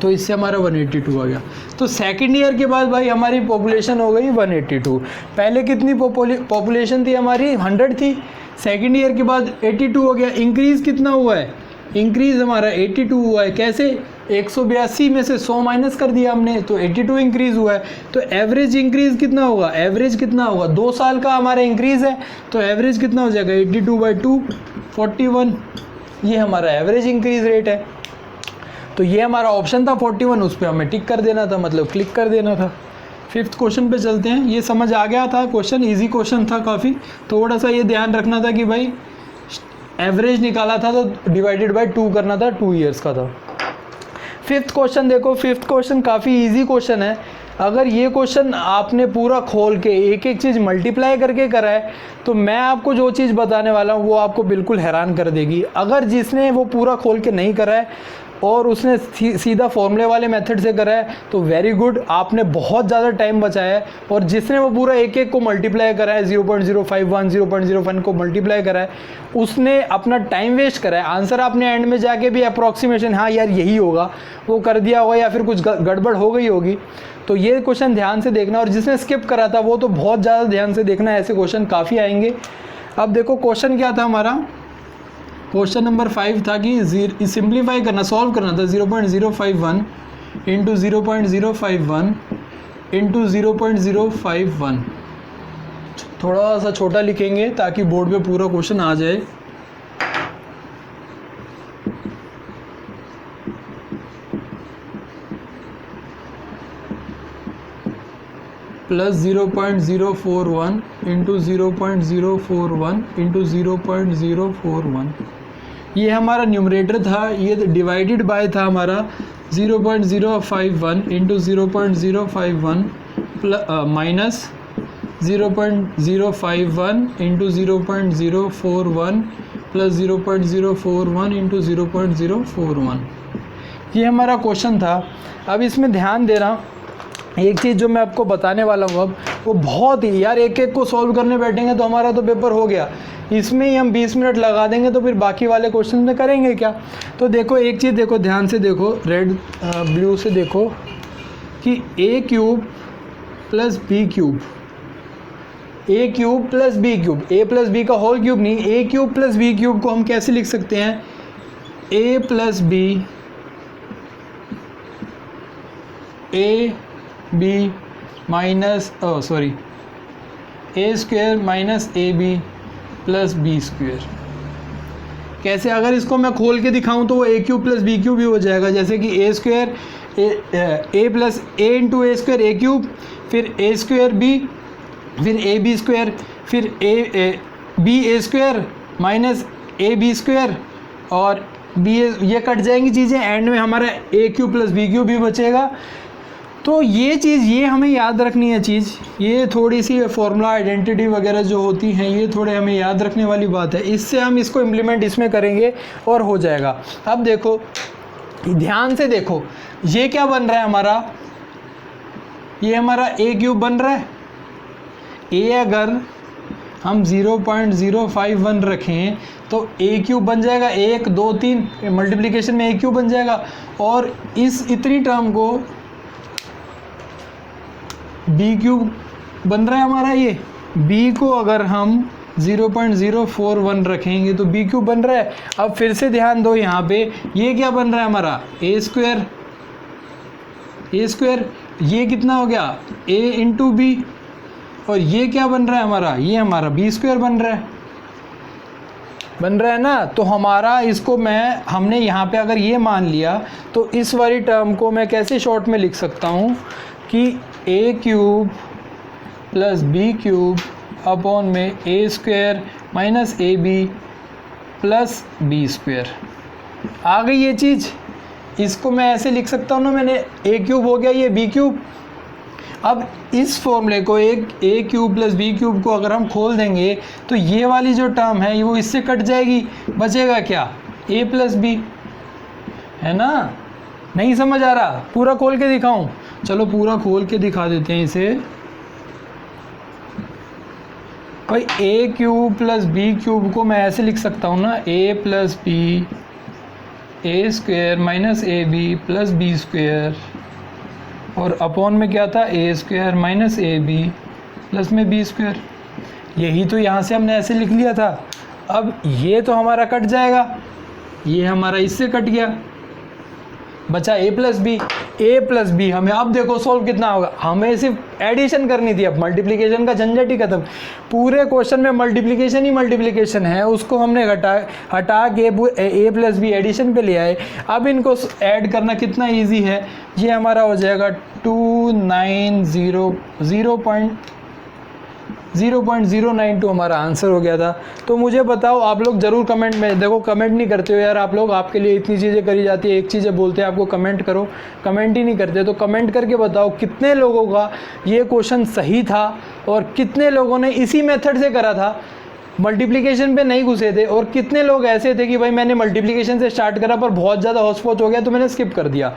तो इससे हमारा 182 आ गया। तो सेकेंड ईयर के बाद भाई हमारी पॉपुलेशन हो गई 182। पहले कितनी पॉपुलेशन थी हमारी 100 थी, सेकेंड ईयर के बाद 82 हो गया। इंक्रीज़ कितना हुआ है, इंक्रीज़ हमारा 82 हुआ है। कैसे, 182 में से 100 माइनस कर दिया हमने, तो 82 इंक्रीज़ हुआ है। तो एवरेज इंक्रीज़ कितना होगा, एवरेज कितना होगा, 2 साल का हमारा इंक्रीज़ है, तो एवरेज कितना हो जाएगा 82/2 41, ये हमारा एवरेज इंक्रीज़ रेट है। तो ये हमारा ऑप्शन था 41, उस पर हमें टिक कर देना था, मतलब क्लिक कर देना था। 5th क्वेश्चन पे चलते हैं। ये समझ आ गया था क्वेश्चन, इजी क्वेश्चन था काफ़ी, थोड़ा सा ये ध्यान रखना था कि भाई एवरेज निकाला था तो डिवाइडेड बाय 2 करना था, 2 ईयर्स का था। 5th क्वेश्चन देखो, 5th क्वेश्चन काफ़ी इजी क्वेश्चन है। अगर ये क्वेश्चन आपने पूरा खोल के एक एक चीज़ मल्टीप्लाई करके करा है, तो मैं आपको जो चीज़ बताने वाला हूँ वो आपको बिल्कुल हैरान कर देगी। अगर जिसने वो पूरा खोल के नहीं करा है और उसने सीधा फॉर्मूले वाले मेथड से करा है, तो वेरी गुड, आपने बहुत ज़्यादा टाइम बचाया है। और जिसने वो पूरा एक एक को मल्टीप्लाई करा है, 0.051 0.01 को मल्टीप्लाई करा है, उसने अपना टाइम वेस्ट करा है। आंसर आपने एंड में जाके भी अप्रॉक्सीमेशन, हाँ यार यही होगा, वो कर दिया होगा या फिर कुछ गड़बड़ हो गई होगी। तो ये क्वेश्चन ध्यान से देखना, और जिसने स्किप करा था वो तो बहुत ज़्यादा ध्यान से देखना, ऐसे क्वेश्चन काफ़ी आएंगे। अब देखो क्वेश्चन क्या था हमारा, क्वेश्चन नंबर 5 था कि सिंप्लीफाई करना, सॉल्व करना था 0.051 इंटू 0.051 इंटू 0.051। थोड़ा सा छोटा लिखेंगे ताकि बोर्ड पे पूरा क्वेश्चन आ जाए। प्लस 0.041 इंटू 0.041 इंटू 0.041, ये हमारा न्यूमरेटर था, ये डिवाइडेड बाय था हमारा 0.051 into 0.051 minus 0.051 into 0.041 plus 0.041 into 0.041, ये हमारा क्वेश्चन था। अब इसमें ध्यान देना, एक चीज़ जो मैं आपको बताने वाला हूँ अब, वो बहुत ही यार, एक एक को सॉल्व करने बैठेंगे तो हमारा तो पेपर हो गया, इसमें ही हम 20 मिनट लगा देंगे तो फिर बाकी वाले क्वेश्चन में करेंगे क्या। तो देखो एक चीज़ देखो, ध्यान से देखो, रेड ब्लू से देखो कि a cube plus B cube, a cube plus B cube, a plus B का होल क्यूब नहीं, a cube plus B cube को हम कैसे लिख सकते हैं, a plus B, A B minus sorry A square minus A B plus B square. कैसे, अगर इसको मैं खोल के दिखाऊं तो वो A cube plus B cube भी हो जाएगा, जैसे कि A square A plus A into A square A cube, फिर ए स्क्वेयर बी, फिर ए बी स्क्वेयर, फिर A B A square minus A B square, और बी ये कट जाएंगी चीज़ें, एंड में हमारा A cube plus B cube भी बचेगा। तो ये चीज़, ये हमें याद रखनी है चीज़, ये थोड़ी सी फॉर्मूला आइडेंटिटी वगैरह जो होती हैं ये थोड़े हमें याद रखने वाली बात है, इससे हम इसको इम्प्लीमेंट इसमें करेंगे और हो जाएगा। अब देखो ध्यान से देखो, ये क्या बन रहा है हमारा, ये हमारा ए क्यूब बन रहा है, ए अगर हम 0.051 रखें तो ए क्यूब बन जाएगा, 1 2 3 मल्टीप्लिकेशन में ए क्यूब बन जाएगा, और इस इतनी टर्म को बी क्यूब बन रहा है हमारा, ये बी को अगर हम 0.041 रखेंगे तो बी क्यूब बन रहा है। अब फिर से ध्यान दो, यहाँ पे ये क्या बन रहा है हमारा, ए स्क्वायर, ए स्क्वायर, ये कितना हो गया ए इंटू बी, और ये क्या बन रहा है हमारा, ये हमारा बी स्क्वायर बन रहा है ना। तो हमारा इसको हमने यहाँ पे अगर ये मान लिया तो इस वाली टर्म को मैं कैसे शॉर्ट में लिख सकता हूँ कि a cube plus B cube upon में a square minus A B plus b square. आ गई ये चीज़, इसको मैं ऐसे लिख सकता हूँ ना, मैंने ए क्यूब हो गया, ये बी क्यूब। अब इस फॉर्मूले को एक ए क्यूब प्लस बी क्यूब को अगर हम खोल देंगे तो ये वाली जो टर्म है वो इससे कट जाएगी, बचेगा क्या, ए प्लस बी, है ना। नहीं समझ आ रहा, पूरा खोल के दिखाऊं, चलो पूरा खोल के दिखा देते हैं इसे। भाई a cube plus B cube को मैं ऐसे लिख सकता हूँ ना, a plus B a square minus A B plus b square, और अपॉन में क्या था, a square minus A B plus में बी स्क्वायर। यही तो यहाँ से हमने ऐसे लिख लिया था। अब ये तो हमारा कट जाएगा, ये हमारा इससे कट गया, बचा ए प्लस बी। ए प्लस बी हमें अब देखो सॉल्व कितना होगा, हमें सिर्फ एडिशन करनी थी, अब मल्टीप्लिकेशन का झंझट ही खत्म। पूरे क्वेश्चन में मल्टीप्लिकेशन ही मल्टीप्लिकेशन है, उसको हमने हटा के ए प्लस बी एडिशन पे ले आए। अब इनको ऐड करना कितना इजी है, ये हमारा हो जाएगा 0.092 हमारा आंसर हो गया था। तो मुझे बताओ, आप लोग ज़रूर कमेंट में, देखो कमेंट नहीं करते हो यार आप लोग, आपके लिए इतनी चीज़ें करी जाती है, एक चीज़ें बोलते हैं आपको कमेंट करो, कमेंट ही नहीं करते। तो कमेंट करके बताओ कितने लोगों का ये क्वेश्चन सही था और कितने लोगों ने इसी मेथड से करा था, मल्टीप्लिकेशन पे नहीं घुसे थे, और कितने लोग ऐसे थे कि भाई मैंने मल्टीप्लिकेशन से स्टार्ट करा पर बहुत ज़्यादा हौच-पौच हो गया तो मैंने स्किप कर दिया।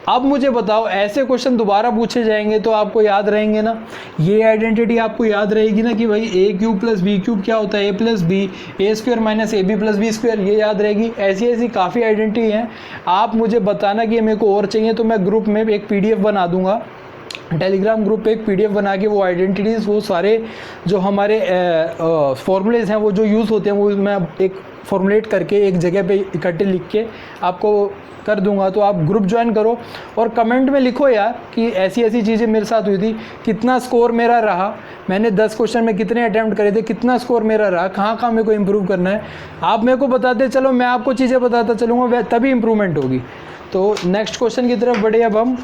अब मुझे बताओ, ऐसे क्वेश्चन दोबारा पूछे जाएंगे तो आपको याद रहेंगे ना, ये आइडेंटिटी आपको याद रहेगी ना कि भाई a cube plus B cube क्या होता है, a plus B, a square minus A B plus b square, ये याद रहेगी। ऐसी ऐसी काफ़ी आइडेंटिटी हैं। आप मुझे बताना कि मेरे को और चाहिए तो मैं ग्रुप में एक PDF बना दूंगा, टेलीग्राम ग्रुप पे एक PDF बना के वो आइडेंटिटीज़, वो सारे जो हमारे फॉर्मूलेज हैं वो जो यूज़ होते हैं वो मैं एक फॉर्मुलेट करके एक जगह पे इकट्ठे लिख के आपको कर दूंगा। तो आप ग्रुप ज्वाइन करो और कमेंट में लिखो यार कि ऐसी ऐसी चीज़ें मेरे साथ हुई थी, कितना स्कोर मेरा रहा, मैंने 10 क्वेश्चन में कितने अटैम्प्ट करे थे, कितना स्कोर मेरा रहा, कहाँ कहाँ मेरे को इम्प्रूव करना है। आप मेरे को बताते चलो, मैं आपको चीज़ें बताता चलूँगा, तभी इम्प्रूवमेंट होगी। तो नेक्स्ट क्वेश्चन की तरफ बढ़े अब हम।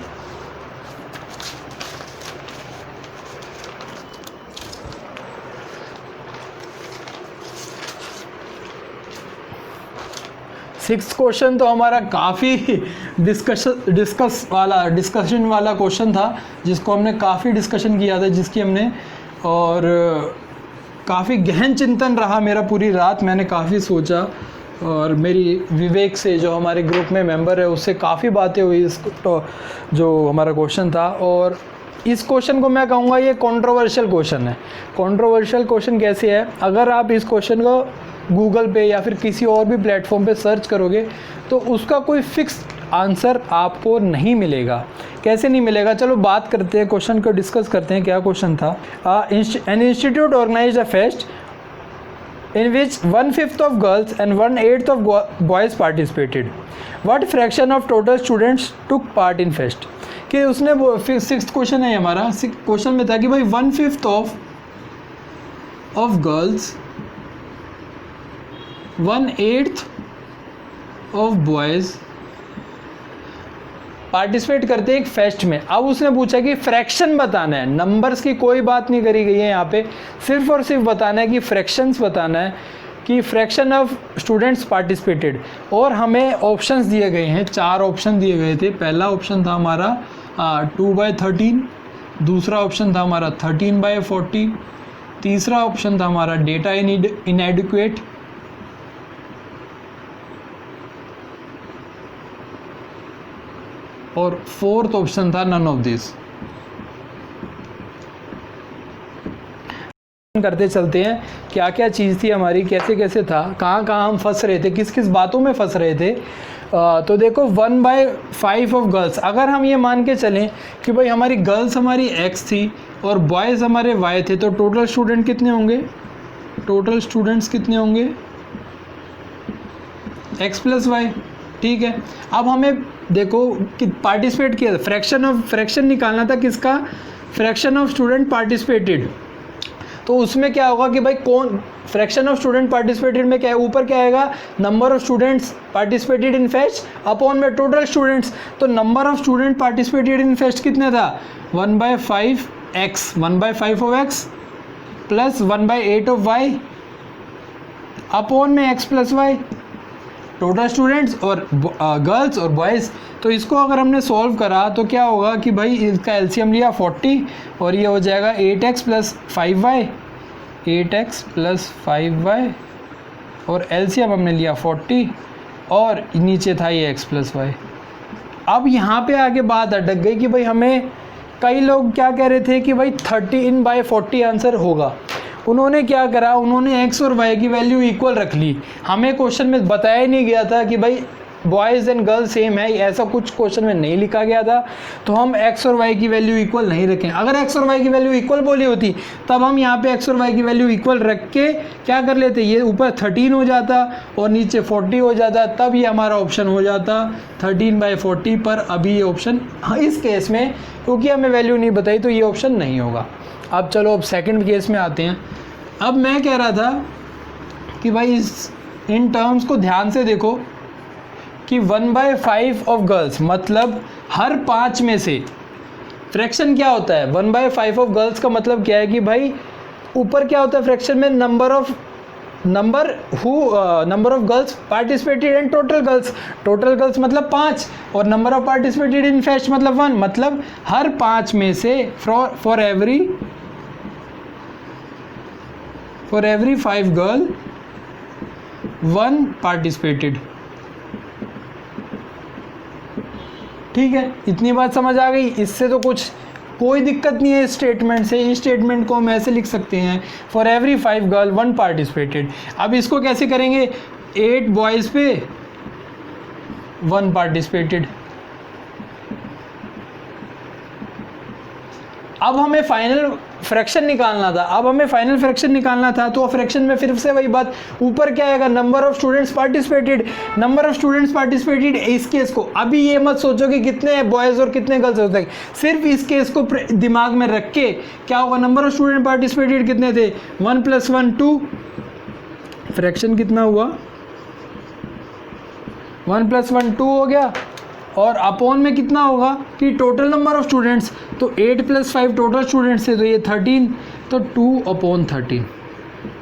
सिक्स क्वेश्चन तो हमारा काफ़ी डिस्कशन वाला क्वेश्चन था, जिसको हमने काफ़ी डिस्कशन किया था, जिसकी हमने, और काफ़ी गहन चिंतन रहा मेरा पूरी रात, मैंने काफ़ी सोचा, और मेरी विवेक से जो हमारे ग्रुप में मेंबर है उससे काफ़ी बातें हुई इस जो हमारा क्वेश्चन था। और इस क्वेश्चन को मैं कहूँगा ये कंट्रोवर्शियल क्वेश्चन है। कंट्रोवर्शियल क्वेश्चन कैसे है, अगर आप इस क्वेश्चन को गूगल पे या फिर किसी और भी प्लेटफॉर्म पे सर्च करोगे तो उसका कोई फिक्स आंसर आपको नहीं मिलेगा। कैसे नहीं मिलेगा, चलो बात करते हैं, क्वेश्चन को डिस्कस करते हैं। क्या क्वेश्चन था? An institute organized a fest in which 1/5 of girls and 1/8 of boys participated. What fraction of total students took part in fest? कि उसने वो सिक्स्थ क्वेश्चन है हमारा, क्वेश्चन में था कि भाई 1/5 of girls 1/8 of boys participate करते हैं एक फेस्ट में। अब उसने पूछा कि फ्रैक्शन बताना है, नंबर्स की कोई बात नहीं करी गई है यहाँ पे, सिर्फ और सिर्फ बताना है कि फ्रैक्शंस बताना है कि फ्रैक्शन ऑफ स्टूडेंट्स पार्टिसिपेटेड। और हमें ऑप्शंस दिए गए हैं, 4 ऑप्शन दिए गए थे। पहला ऑप्शन था हमारा 2/13, दूसरा ऑप्शन था हमारा 13/40, तीसरा ऑप्शन था हमारा डेटा इनएडिक्वेट, और फोर्थ ऑप्शन था नन ऑफ दिस। करते चलते हैं क्या क्या चीज़ थी हमारी, कैसे कैसे था, कहाँ कहाँ हम फंस रहे थे, किस किस बातों में फंस रहे थे। तो देखो 1/5 ऑफ गर्ल्स, अगर हम ये मान के चलें कि भाई हमारी गर्ल्स हमारी x थी और बॉयज़ हमारे y थे, तो टोटल स्टूडेंट कितने होंगे, टोटल स्टूडेंट्स कितने होंगे x + y। ठीक है, अब हमें देखो कि पार्टिसिपेट किया, फ्रैक्शन निकालना था किसका, फ्रैक्शन ऑफ स्टूडेंट पार्टिसिपेटेड। तो उसमें क्या होगा कि भाई कौन, फ्रैक्शन ऑफ स्टूडेंट पार्टिसिपेटेड में क्या है, ऊपर क्या आएगा, number of students participated in fest upon में टोटल स्टूडेंट्स। तो number of student participated in fest कितने था, 1/5x, 1/5 of x plus 1/8 of y upon में x + y, टोटल स्टूडेंट्स और गर्ल्स और बॉयज़। तो इसको अगर हमने सॉल्व करा तो क्या होगा कि भाई इसका एलसीएम लिया 40 और ये हो जाएगा 8x + 5y, 8x + 5y, और एलसीएम हमने लिया 40 और नीचे था ये x + y। अब यहाँ पे आगे बात अटक गई कि भाई हमें, कई लोग क्या कह रहे थे कि भाई 13/40 आंसर होगा। उन्होंने क्या करा, उन्होंने x और y की वैल्यू इक्वल रख ली। हमें क्वेश्चन में बताया नहीं गया था कि भाई बॉयज़ एंड गर्ल्स सेम है, ऐसा कुछ क्वेश्चन में नहीं लिखा गया था, तो हम x और y की वैल्यू इक्वल नहीं रखें। अगर x और y की वैल्यू इक्वल बोली होती तब हम यहाँ पे x और y की वैल्यू इक्वल रख के क्या कर लेते, ये ऊपर 13 हो जाता और नीचे 40 हो जाता, तब ये हमारा ऑप्शन हो जाता 13/40। पर अभी ये ऑप्शन, इस केस में क्योंकि हमें वैल्यू नहीं बताई तो ये ऑप्शन नहीं होगा। अब चलो अब सेकंड केस में आते हैं। अब मैं कह रहा था कि भाई इन टर्म्स को ध्यान से देखो कि 1/5 ऑफ गर्ल्स मतलब हर 5 में से, फ्रैक्शन क्या होता है, 1/5 ऑफ गर्ल्स का मतलब क्या है कि भाई ऊपर क्या होता है फ्रैक्शन में, number of girls participated and total girls मतलब 5 और number of participated in fest मतलब 1, मतलब हर 5 में से फॉर एवरी 5 गर्ल 1 पार्टिसिपेटेड। ठीक है, इतनी बात समझ आ गई। इससे तो कोई दिक्कत नहीं है इस स्टेटमेंट से। इस स्टेटमेंट को हम ऐसे लिख सकते हैं, फॉर एवरी 5 गर्ल 1 पार्टिसिपेटेड। अब इसको कैसे करेंगे, 8 बॉयज़ पे 1 पार्टिसिपेटेड, अब हमें फाइनल फ्रैक्शन निकालना था, तो फ्रैक्शन में फिर से वही बात, ऊपर क्या आएगा, नंबर ऑफ स्टूडेंट्स पार्टिसिपेटेड। इस केस को अभी ये मत सोचो कि कितने बॉयज़ और कितने गर्ल्स होते हैं, सिर्फ इस केस को दिमाग में रख के क्या होगा, नंबर ऑफ स्टूडेंट पार्टिसिपेटेड कितने थे, 1 + 1 2, फ्रैक्शन कितना हुआ, 1 + 1 2 हो गया, और अपॉन में कितना होगा कि टोटल नंबर ऑफ स्टूडेंट्स, तो 8 + 5 टोटल स्टूडेंट्स थे, तो ये 13, तो 2/13।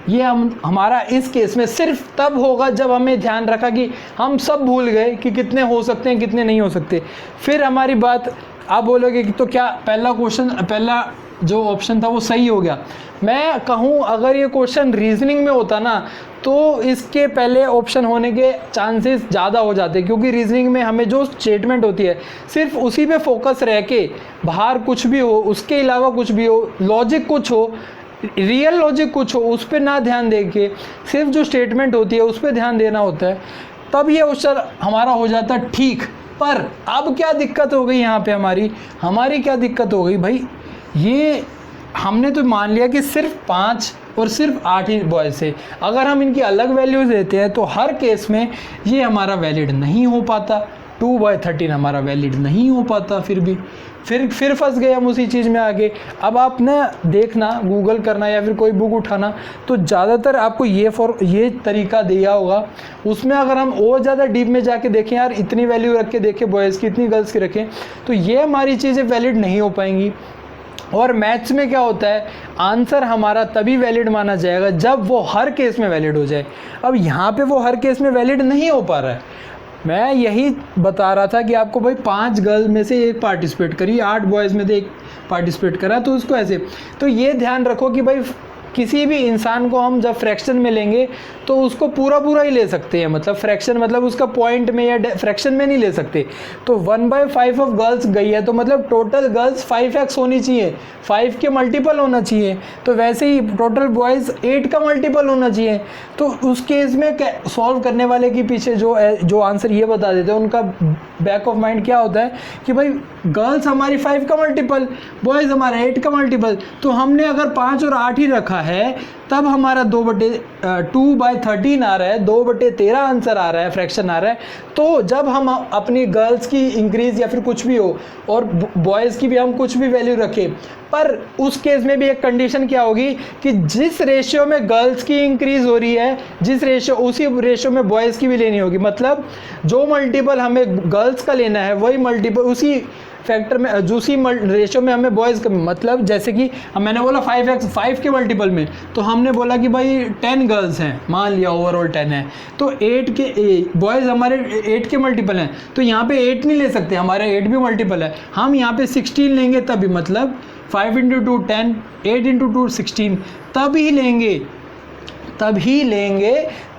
ये हमारा इस केस में सिर्फ तब होगा जब हमें ध्यान रखा कि हम सब भूल गए कि कितने हो सकते हैं कितने नहीं हो सकते। फिर हमारी बात, आप बोलोगे कि तो क्या पहला जो ऑप्शन था वो सही हो गया। मैं कहूँ अगर ये क्वेश्चन रीजनिंग में होता ना तो इसके पहले ऑप्शन होने के चांसेस ज़्यादा हो जाते, क्योंकि रीजनिंग में हमें जो स्टेटमेंट होती है सिर्फ उसी पे फोकस रह के, बाहर कुछ भी हो, उसके अलावा कुछ भी हो, लॉजिक कुछ हो, रियल लॉजिक कुछ हो, उस पर ना ध्यान दे के सिर्फ जो स्टेटमेंट होती है उस पर ध्यान देना होता है, तब ये ऑप्शन हमारा हो जाता ठीक। पर अब क्या दिक्कत हो गई यहाँ पे, हमारी क्या दिक्कत हो गई भाई, ये हमने तो मान लिया कि सिर्फ 5 और सिर्फ 8 ही बॉयज़ थे। अगर हम इनकी अलग वैल्यूज़ देते हैं तो हर केस में ये हमारा वैलिड नहीं हो पाता, 2/13 हमारा वैलिड नहीं हो पाता। फिर फंस गए हम उसी चीज़ में आगे। अब आप ना देखना, गूगल करना या फिर कोई बुक उठाना, तो ज़्यादातर आपको ये तरीका दिया होगा, उसमें अगर हम और ज़्यादा डीप में जाके देखें, यार इतनी वैल्यू रख के देखें बॉयज़ की, इतनी गर्ल्स की रखें, तो ये हमारी चीज़ें वैलिड नहीं हो पाएंगी। और मैथ्स में क्या होता है, आंसर हमारा तभी वैलिड माना जाएगा जब वो हर केस में वैलिड हो जाए। अब यहाँ पे वो हर केस में वैलिड नहीं हो पा रहा है। मैं यही बता रहा था कि आपको भाई 5 गर्ल में से एक पार्टिसिपेट करी, 8 बॉयज़ में से एक पार्टिसिपेट करा, तो उसको ऐसे, तो ये ध्यान रखो कि भाई किसी भी इंसान को हम जब फ्रैक्शन में लेंगे तो उसको पूरा ही ले सकते हैं, मतलब फ्रैक्शन मतलब उसका पॉइंट में या फ्रैक्शन में नहीं ले सकते। तो 1/5 ऑफ गर्ल्स गई है, तो मतलब टोटल गर्ल्स 5x होनी चाहिए, 5 के मल्टीपल होना चाहिए। तो वैसे ही टोटल बॉयज़ 8 का मल्टीपल होना चाहिए। तो उस केस में सॉल्व करने वाले के पीछे जो आंसर ये बता देते हैं, उनका बैक ऑफ माइंड क्या होता है कि भाई गर्ल्स हमारी 5 का मल्टीपल, बॉयज़ हमारा 8 का मल्टीपल, तो हमने अगर 5 और 8 ही रखा है तब हमारा 2/13 आ रहा है, 2/13 आंसर आ रहा है, फ्रैक्शन आ रहा है। तो जब हम अपनी गर्ल्स की इंक्रीज़ या फिर कुछ भी हो और बॉयज़ की भी हम कुछ भी वैल्यू रखें, पर उस केस में भी एक कंडीशन क्या होगी कि जिस रेशियो में गर्ल्स की इंक्रीज़ हो रही है, उसी रेशियो में बॉयज़ की भी लेनी होगी। मतलब जो मल्टीपल हमें गर्ल्स का लेना है वही मल्टीपल उसी फैक्टर में, जो उसी रेशियो में हमें बॉयज़ का, मतलब जैसे कि मैंने बोला 5 के मल्टीपल में, तो हमने बोला कि भाई 10 गर्ल्स हैं, मान लिया ओवरऑल 10 है, तो 8 के बॉयज़ हमारे 8 के मल्टीपल हैं, तो यहाँ पे 8 नहीं ले सकते, हमारा 8 भी मल्टीपल है, हम यहाँ पे 16 लेंगे तभी, मतलब 5 × 2 10, 8 × 2 16,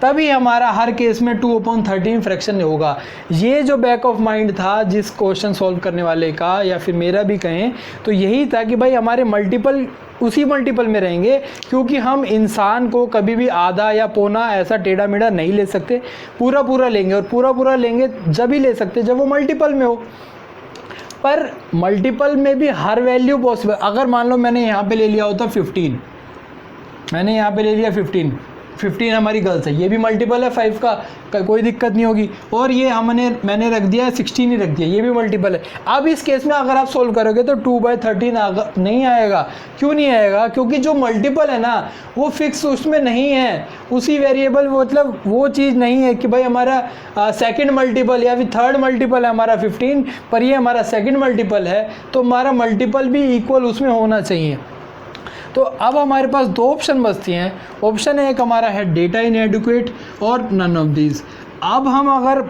तभी हमारा हर केस में 2/13 फ्रैक्शन होगा। ये जो बैक ऑफ माइंड था जिस क्वेश्चन सॉल्व करने वाले का, या फिर मेरा भी कहें तो यही था कि भाई हमारे मल्टीपल उसी मल्टीपल में रहेंगे, क्योंकि हम इंसान को कभी भी आधा या पौना ऐसा टेढ़ा मेढ़ा नहीं ले सकते, पूरा लेंगे, और पूरा लेंगे जब ही ले सकते जब वो मल्टीपल में हो। पर मल्टीपल में भी हर वैल्यू पॉसिबल, अगर मान लो मैंने यहाँ पे ले लिया होता 15, मैंने यहाँ पे ले लिया 15 हमारी गर्ल्स है, ये भी मल्टीपल है 5 का, कोई दिक्कत नहीं होगी। और ये मैंने रख दिया 16 ही रख दिया, ये भी मल्टीपल है। अब इस केस में अगर आप सोल्व करोगे तो 2/13 नहीं आएगा। क्यों नहीं आएगा? क्योंकि जो मल्टीपल है ना वो फिक्स उसमें नहीं है, उसी वेरिएबल, मतलब वो चीज़ नहीं है कि भाई हमारा सेकंड मल्टीपल या फिर थर्ड मल्टीपल है हमारा 15, पर ये हमारा सेकंड मल्टीपल है, तो हमारा मल्टीपल भी इक्वल उसमें होना चाहिए। तो अब हमारे पास 2 ऑप्शन बचती हैं। ऑप्शन एक हमारा है डेटा इनएडिक्वेट और नन ऑफ दीज। अब हम अगर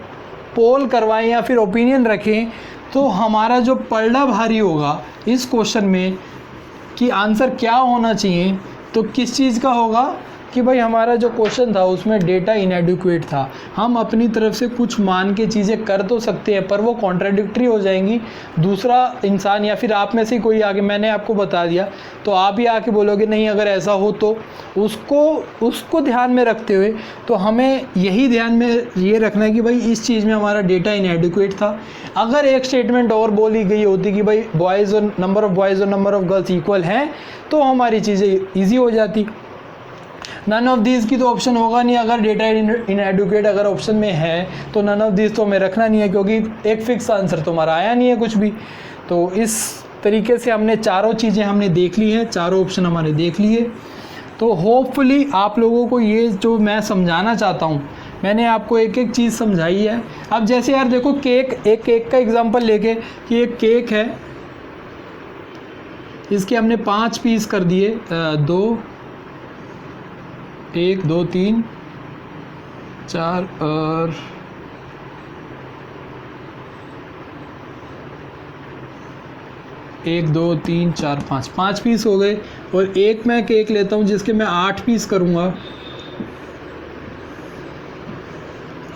पोल करवाएं या फिर ओपिनियन रखें तो हमारा जो पलड़ा भारी होगा इस क्वेश्चन में कि आंसर क्या होना चाहिए, तो किस चीज़ का होगा कि भाई हमारा जो क्वेश्चन था उसमें डेटा इनएडिक्वेट था, हम अपनी तरफ से कुछ मान के चीज़ें कर तो सकते हैं पर वो कॉन्ट्राडिक्टरी हो जाएंगी, दूसरा इंसान या फिर आप में से कोई आके, मैंने आपको बता दिया तो आप ही आके बोलोगे नहीं अगर ऐसा हो तो, उसको ध्यान में रखते हुए तो हमें यही ध्यान में ये रखना है कि भाई इस चीज़ में हमारा डेटा इनएडिक्वेट था। अगर एक स्टेटमेंट और बोली गई होती कि भाई बॉयज़ और नंबर ऑफ़ बॉयज़ और नंबर ऑफ़ गर्ल्स इक्वल हैं तो हमारी चीज़ें ईजी हो जाती। नन ऑफ दीज की तो ऑप्शन होगा नहीं, अगर डेटा इनएडुकेट अगर ऑप्शन में है तो नन ऑफ दीज तो हमें रखना नहीं है क्योंकि एक फिक्स आंसर तो हमारा आया नहीं है कुछ भी। तो इस तरीके से हमने चारों चीज़ें हमने देख ली हैं, चारों ऑप्शन हमारे देख लिए। तो होपफुली आप लोगों को ये जो मैं समझाना चाहता हूँ मैंने आपको एक एक चीज़ समझाई है। अब जैसे यार देखो एक केक का एग्जांपल लेके कि एक केक है, इसके हमने 5 पीस कर दिए, 1 2 3 4 और 1 2 3 4 5 पीस हो गए। और एक मैं केक लेता हूँ जिसके मैं 8 पीस करूँगा,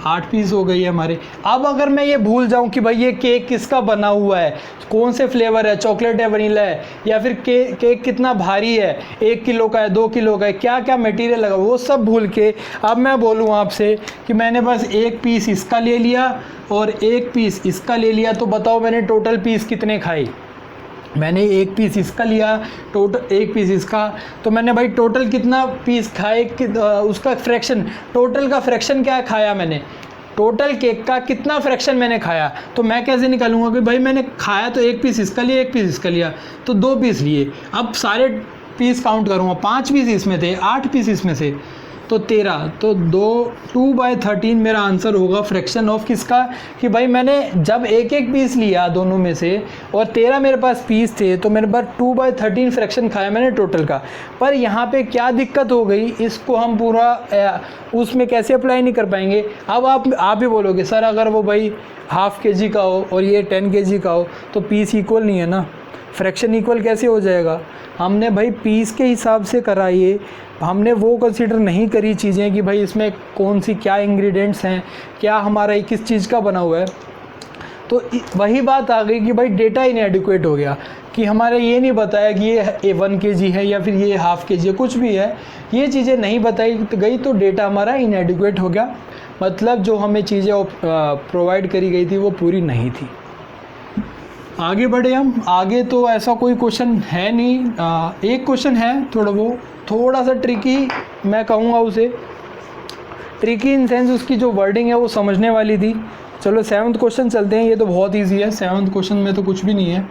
8 पीस हो गई है हमारे। अब अगर मैं ये भूल जाऊं कि भाई ये केक किसका बना हुआ है, कौन से फ्लेवर है, चॉकलेट है, वनीला है, या फिर केक कितना भारी है, 1 किलो का है, 2 किलो का है, क्या क्या मटेरियल लगा, वो सब भूल के अब मैं बोलूँ आपसे कि मैंने बस 1 पीस इसका ले लिया और 1 पीस इसका ले लिया, तो बताओ मैंने टोटल पीस कितने खाए। मैंने 1 पीस इसका लिया, टोटल 1 पीस इसका, तो मैंने भाई टोटल कितना पीस खाए, उसका फ्रैक्शन, टोटल का फ्रैक्शन क्या खाया मैंने, टोटल केक का कितना फ्रैक्शन मैंने खाया। तो मैं कैसे निकालूंगा कि भाई मैंने खाया तो 1 पीस इसका लिया, 1 पीस इसका लिया, तो 2 पीस लिए। अब सारे पीस काउंट करूँगा, 5 पीस इसमें थे, 8 पीस इसमें से, तो 13, तो 2/13 मेरा आंसर होगा फ्रैक्शन ऑफ किसका, कि भाई मैंने जब एक पीस लिया दोनों में से और 13 मेरे पास पीस थे तो मेरे पास 2/13 फ्रैक्शन खाया मैंने टोटल का। पर यहाँ पे क्या दिक्कत हो गई, इसको हम पूरा उसमें कैसे अप्लाई नहीं कर पाएंगे। अब आप भी बोलोगे सर अगर वो भाई ½ kg का हो और ये 10 kg का हो तो पीस इक्वल नहीं है ना, फ्रैक्शन इक्वल कैसे हो जाएगा। हमने भाई पीस के हिसाब से करा, ये हमने वो कंसीडर नहीं करी चीज़ें कि भाई इसमें कौन सी क्या इंग्रेडिएंट्स हैं, क्या हमारा किस चीज़ का बना हुआ है। तो वही बात आ गई कि भाई डेटा इनएडिक्वेट हो गया कि हमारे ये नहीं बताया कि ये 1 kg है या फिर ये ½ kg है, कुछ भी है, ये चीज़ें नहीं बताई गई तो डेटा हमारा इनएडिक्वेट हो गया, मतलब जो हमें चीज़ें प्रोवाइड करी गई थी वो पूरी नहीं थी। आगे बढ़े हम, आगे तो ऐसा कोई क्वेश्चन है नहीं। एक क्वेश्चन है थोड़ा सा ट्रिकी, मैं कहूँगा उसे ट्रिकी इन सेंस उसकी जो वर्डिंग है वो समझने वाली थी। चलो 7th क्वेश्चन चलते हैं, ये तो बहुत इजी है, 7th क्वेश्चन में तो कुछ भी नहीं है,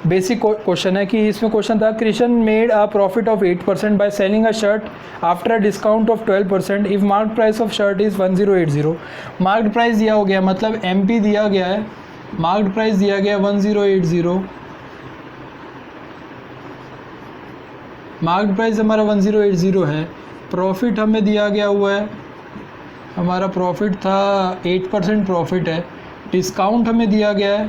बेसिक क्वेश्चन है। कि इसमें क्वेश्चन था Krishna made a profit of 8% by selling a shirt after a discount of 12% if marked price of shirt is 1080। Marked price दिया हो गया, मतलब MP दिया गया है, मार्क्ड प्राइस दिया गया 1080, मार्क्ड प्राइस हमारा 1080 है, प्रॉफिट हमें दिया गया हुआ है, हमारा प्रॉफिट था 8% प्रॉफिट है, डिस्काउंट हमें दिया गया है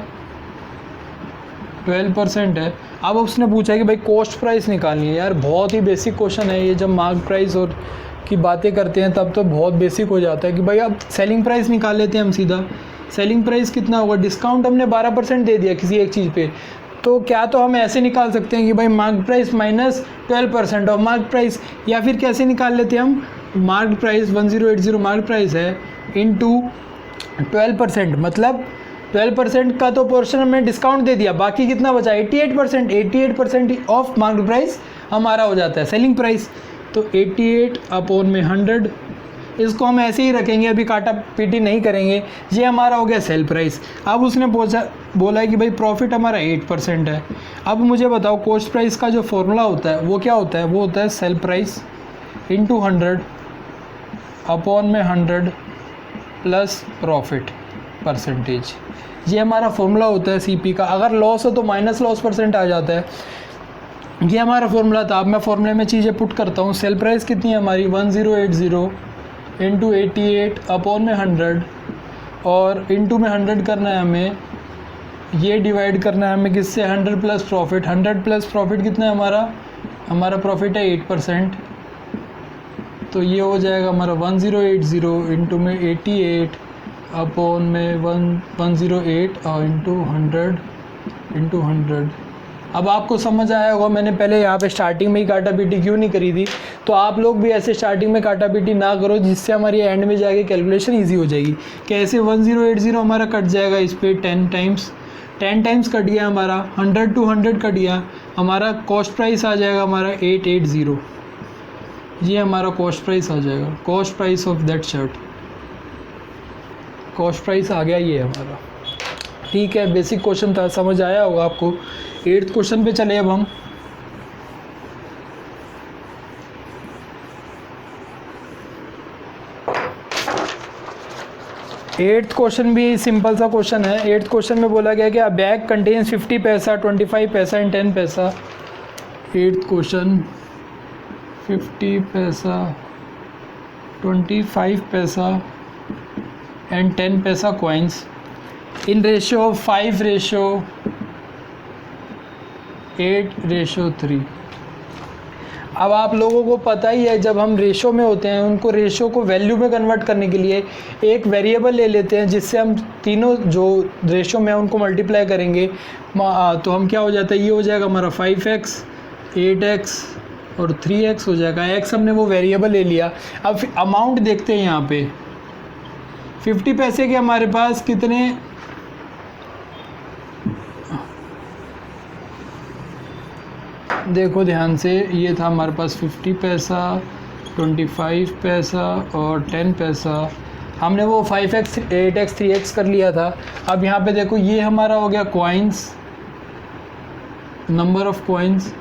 12% है। अब उसने पूछा है कि भाई कॉस्ट प्राइस निकालनी है। यार बहुत ही बेसिक क्वेश्चन है ये, जब मार्क प्राइस और की बातें करते हैं तब तो बहुत बेसिक हो जाता है कि भाई अब सेलिंग प्राइस निकाल लेते हैं हम सीधा। सेलिंग प्राइस कितना होगा, डिस्काउंट हमने 12% दे दिया किसी एक चीज़ पे, तो क्या तो हम ऐसे निकाल सकते हैं कि भाई mark price minus 12% of mark price, या फिर कैसे निकाल लेते हैं हम, मार्क प्राइस 1080 मार्क प्राइस है इनटू 12%, मतलब 12% का तो पोर्शन हमने डिस्काउंट दे दिया, बाकी कितना बचा 88%, 88% ऑफ मार्क प्राइस हमारा हो जाता है सेलिंग प्राइस। तो 88/100, इसको हम ऐसे ही रखेंगे, अभी काटा पीटी नहीं करेंगे, ये हमारा हो गया सेल प्राइस। अब उसने बोला है कि भाई प्रॉफिट हमारा 8% है। अब मुझे बताओ कॉस्ट प्राइस का जो फॉर्मूला होता है वो क्या होता है, वो होता है sale price into 100/100 plus profit percentage, ये हमारा फॉर्मूला होता है CP का। अगर लॉस हो तो माइनस लॉस परसेंट आ जाता है, ये हमारा फॉर्मूला था। अब मैं फॉर्मूले में चीज़ें पुट करता हूँ। सेल प्राइस कितनी है हमारी 1080 इंटू 88/100 और इंटू में 100 करना है हमें, ये डिवाइड करना है हमें किससे, 100 प्लस प्रॉफिट। 100 प्लस प्रॉफिट कितना है हमारा प्रॉफिट है 8%, तो ये हो जाएगा हमारा 1080 इंटू में 88 अपॉन में 108 और इंटू 100। अब आपको समझ आया होगा मैंने पहले यहाँ पे स्टार्टिंग में ही काटा पीटी क्यों नहीं करी थी। तो आप लोग भी ऐसे स्टार्टिंग में काटा पीटी ना करो, जिससे हमारी एंड में जाके कैलकुलेशन ईजी हो जाएगी। कैसे 1080 हमारा कट जाएगा इस पर 10 टाइम्स कट गया हमारा, 100 to 100 कट गया हमारा, कॉस्ट प्राइस आ जाएगा हमारा 880। ये हमारा कॉस्ट प्राइस आ जाएगा, cost price of that shirt, cost price आ गया ये हमारा। ठीक है, बेसिक क्वेश्चन था, समझ आया होगा आपको। 8th क्वेश्चन पे चले अब हम। एट्थ क्वेश्चन भी सिंपल सा क्वेश्चन है। 8th क्वेश्चन में बोला गया कि अ बैग कंटेन्स 50 पैसा, 25 पैसा एंड 10 पैसा। 8th क्वेश्चन 50 पैसा, 25 पैसा एंड 10 पैसा कॉइन्स इन रेशियो 5:8:3। अब आप लोगों को पता ही है जब हम रेशो में होते हैं उनको रेशो को वैल्यू में कन्वर्ट करने के लिए एक वेरिएबल ले लेते हैं, जिससे हम तीनों जो रेशो में हैं उनको मल्टीप्लाई करेंगे। तो हम क्या हो जाता है, ये हो जाएगा हमारा 5x, 8x और 3x हो जाएगा। x हमने वो वेरिएबल ले लिया। अब अमाउंट देखते हैं यहाँ पे 50 पैसे के हमारे पास कितने, देखो ध्यान से, ये था हमारे पास 50 पैसा, 25 पैसा और 10 पैसा। हमने वो 5x, 8x, 3x कर लिया था। अब यहाँ पे देखो ये हमारा हो गया कॉइन्स, नंबर ऑफ कॉइन्स,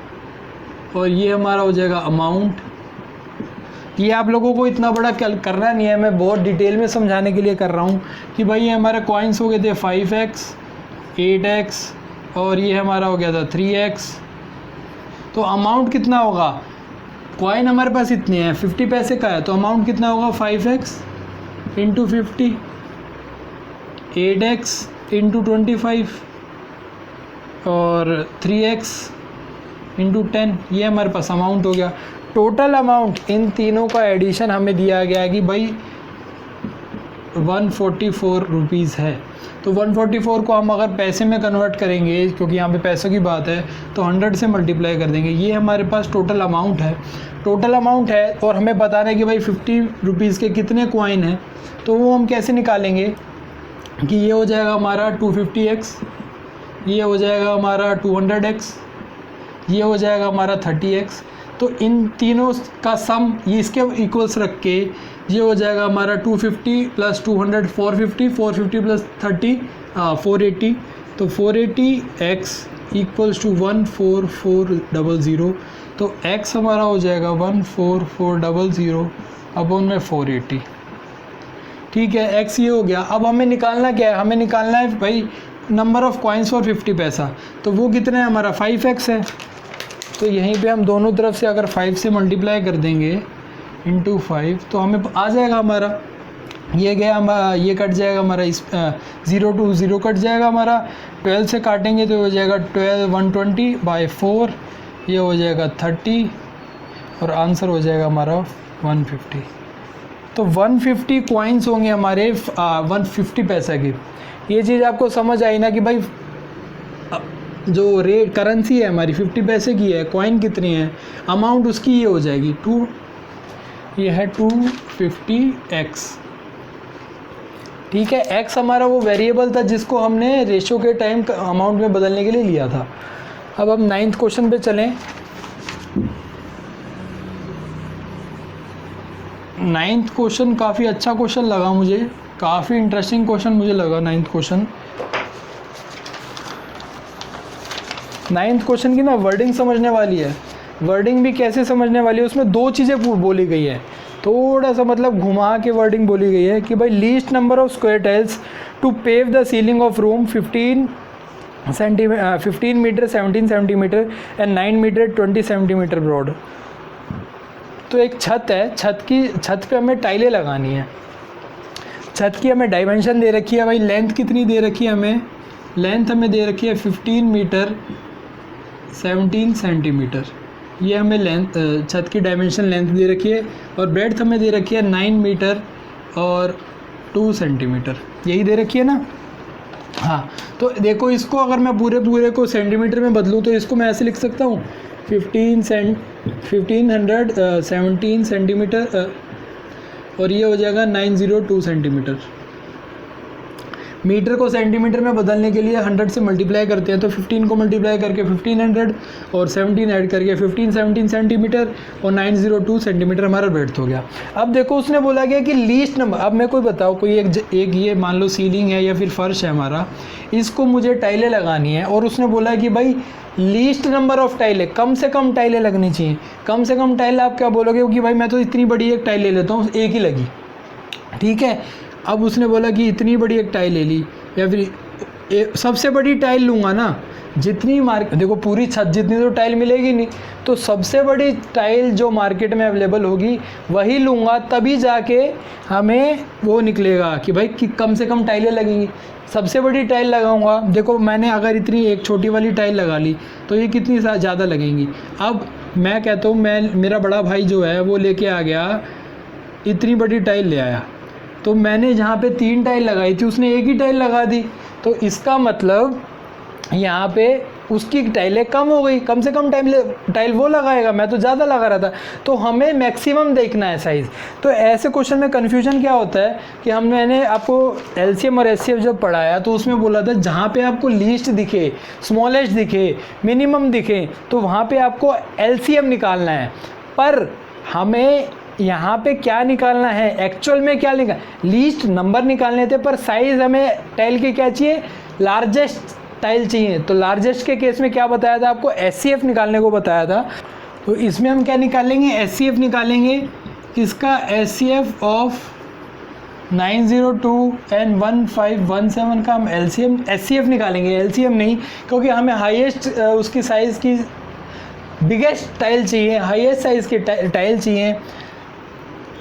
और ये हमारा हो जाएगा अमाउंट। ये आप लोगों को इतना बड़ा करना नहीं है, मैं बहुत डिटेल में समझाने के लिए कर रहा हूँ कि भाई ये हमारे कॉइन्स हो गए थे 5x, 8x और ये हमारा हो गया था 3x। तो अमाउंट कितना होगा, कॉइन हमारे पास इतने हैं, 50 पैसे का है, तो अमाउंट कितना होगा 5x इंटू 50, 8x इंटू 25 और 3x इंटू 10। ये हमारे पास अमाउंट हो गया। टोटल अमाउंट इन तीनों का एडिशन हमें दिया गया है कि भाई 144 रुपीज़ है। तो 144 को हम अगर पैसे में कन्वर्ट करेंगे, क्योंकि यहाँ पे पैसों की बात है, तो 100 से मल्टीप्लाई कर देंगे। ये हमारे पास टोटल अमाउंट है, और हमें बताना है कि भाई 50 रुपीज़ के कितने कॉइन हैं। तो वो हम कैसे निकालेंगे कि ये हो जाएगा हमारा 250x, ये हो जाएगा हमारा 200x, ये हो जाएगा हमारा 30x। तो इन तीनों का सम ये इसके इक्वल्स रख के ये हो जाएगा हमारा 250 प्लस 200 450, 450 प्लस 30 480। तो 480x इक्वल्स टू 14400। तो x हमारा हो जाएगा 14400 अपॉन में 480। ठीक है, x ये हो गया। अब हमें निकालना क्या है, हमें निकालना है भाई नंबर ऑफ़ कॉइन्स फॉर 50 पैसा। तो वो कितना है हमारा 5x है। तो यहीं पे हम दोनों तरफ से अगर 5 से मल्टीप्लाई कर देंगे इंटू 5 तो हमें आ जाएगा हमारा, ये गया हमारा, ये कट जाएगा हमारा, इस 0 to 0 कट जाएगा हमारा। 12 से काटेंगे तो हो जाएगा 12 120/4, ये हो जाएगा 30 और आंसर हो जाएगा हमारा 150। तो 150 कॉइन्स होंगे हमारे 150 पैसा की। ये चीज़ आपको समझ आई ना कि भाई जो रेट करेंसी है हमारी 50 पैसे की है, कॉइन कितनी है, अमाउंट उसकी ये हो जाएगी ये है 250x। ठीक है, x हमारा वो वेरिएबल था जिसको हमने रेशो के टाइम अमाउंट में बदलने के लिए लिया था। अब हम 9th क्वेश्चन पे चलें। 9th क्वेश्चन काफ़ी अच्छा क्वेश्चन लगा मुझे, काफ़ी इंटरेस्टिंग क्वेश्चन मुझे लगा 9th क्वेश्चन। 9th क्वेश्चन की ना वर्डिंग समझने वाली है। वर्डिंग भी कैसे समझने वाली है, उसमें 2 चीज़ें बोली गई है, थोड़ा सा मतलब घुमा के वर्डिंग बोली गई है कि भाई least number of square tiles to pave the ceiling of room 15 metre 17 centimetre and 9 metre 20 centimetre broad. तो एक छत है, छत पे हमें टाइलें लगानी है। छत की हमें डायमेंशन दे रखी है भाई, लेंथ कितनी दे रखी है हमें, लेंथ हमें दे रखी है 15 मीटर 17 सेंटीमीटर। ये हमें लेंथ छत की डायमेंशन लेंथ दे रखी है और ब्रेड्थ हमें दे रखी है 9 मीटर और 2 सेंटीमीटर, यही दे रखी है ना। हाँ, तो देखो इसको अगर मैं पूरे को सेंटीमीटर में बदलूँ तो इसको मैं ऐसे लिख सकता हूँ 1517 सेंटीमीटर और ये हो जाएगा 902 सेंटीमीटर। मीटर को सेंटीमीटर में बदलने के लिए 100 से मल्टीप्लाई करते हैं, तो 15 को मल्टीप्लाई करके 1500 और 17 ऐड करके 17 सेंटीमीटर और 902 सेंटीमीटर हमारा ब्रेड्थ हो गया। अब देखो उसने बोला गया कि लीस्ट नंबर, अब मैं कोई बताओ कोई एक ये मान लो सीलिंग है या फिर फर्श है हमारा, इसको मुझे टाइलें लगानी है और उसने बोला है कि भाई लीस्ट नंबर ऑफ टाइलें, कम से कम टाइलें लगनी चाहिए। कम से कम टाइल आप क्या बोलोगे कि भाई मैं तो इतनी बड़ी एक टाइल ले लेता हूँ, एक ही लगी, ठीक है। अब उसने बोला कि इतनी बड़ी एक टाइल ले ली या फिर सबसे बड़ी टाइल लूँगा ना, जितनी देखो पूरी छत जितनी तो टाइल मिलेगी नहीं, तो सबसे बड़ी टाइल जो मार्केट में अवेलेबल होगी वही लूँगा, तभी जाके हमें वो निकलेगा कि भाई कि कम से कम टाइलें लगेंगी। सबसे बड़ी टाइल लगाऊंगा, देखो मैंने अगर इतनी एक छोटी वाली टाइल लगा ली तो ये कितनी ज़्यादा लगेंगी। अब मैं कहता हूँ मेरा बड़ा भाई जो है वो लेके आ गया, इतनी बड़ी टाइल ले आया, तो मैंने जहाँ पे 3 टाइल लगाई थी उसने एक ही टाइल लगा दी, तो इसका मतलब यहाँ पे उसकी टाइलें कम हो गई, कम से कम टाइल वो लगाएगा, मैं तो ज़्यादा लगा रहा था। तो हमें मैक्सिमम देखना है साइज़। तो ऐसे क्वेश्चन में कन्फ्यूजन क्या होता है कि मैंने आपको एलसीएम और एचसीएफ जब पढ़ाया तो उसमें बोला था जहाँ पे आपको लीस्ट दिखे, स्मॉलेस्ट दिखे, मिनिमम दिखे, तो वहाँ पे आपको एलसीएम निकालना है। पर हमें यहाँ पे क्या निकालना है, एक्चुअल में क्या लीस्ट नंबर निकालने थे, पर साइज़ हमें टाइल की क्या चाहिए, लार्जेस्ट टाइल चाहिए। तो लार्जेस्ट के केस में क्या बताया था आपको, एचसीएफ निकालने को बताया था। तो इसमें हम क्या निकालेंगे, एचसीएफ निकालेंगे। इसका एचसीएफ ऑफ 902 एंड 1517 का हम एचसीएफ निकालेंगे, एलसीएम नहीं, क्योंकि हमें हाईएस्ट उसकी साइज़ की बिगेस्ट टाइल चाहिए, हाईएस्ट साइज़ की टाइल चाहिए।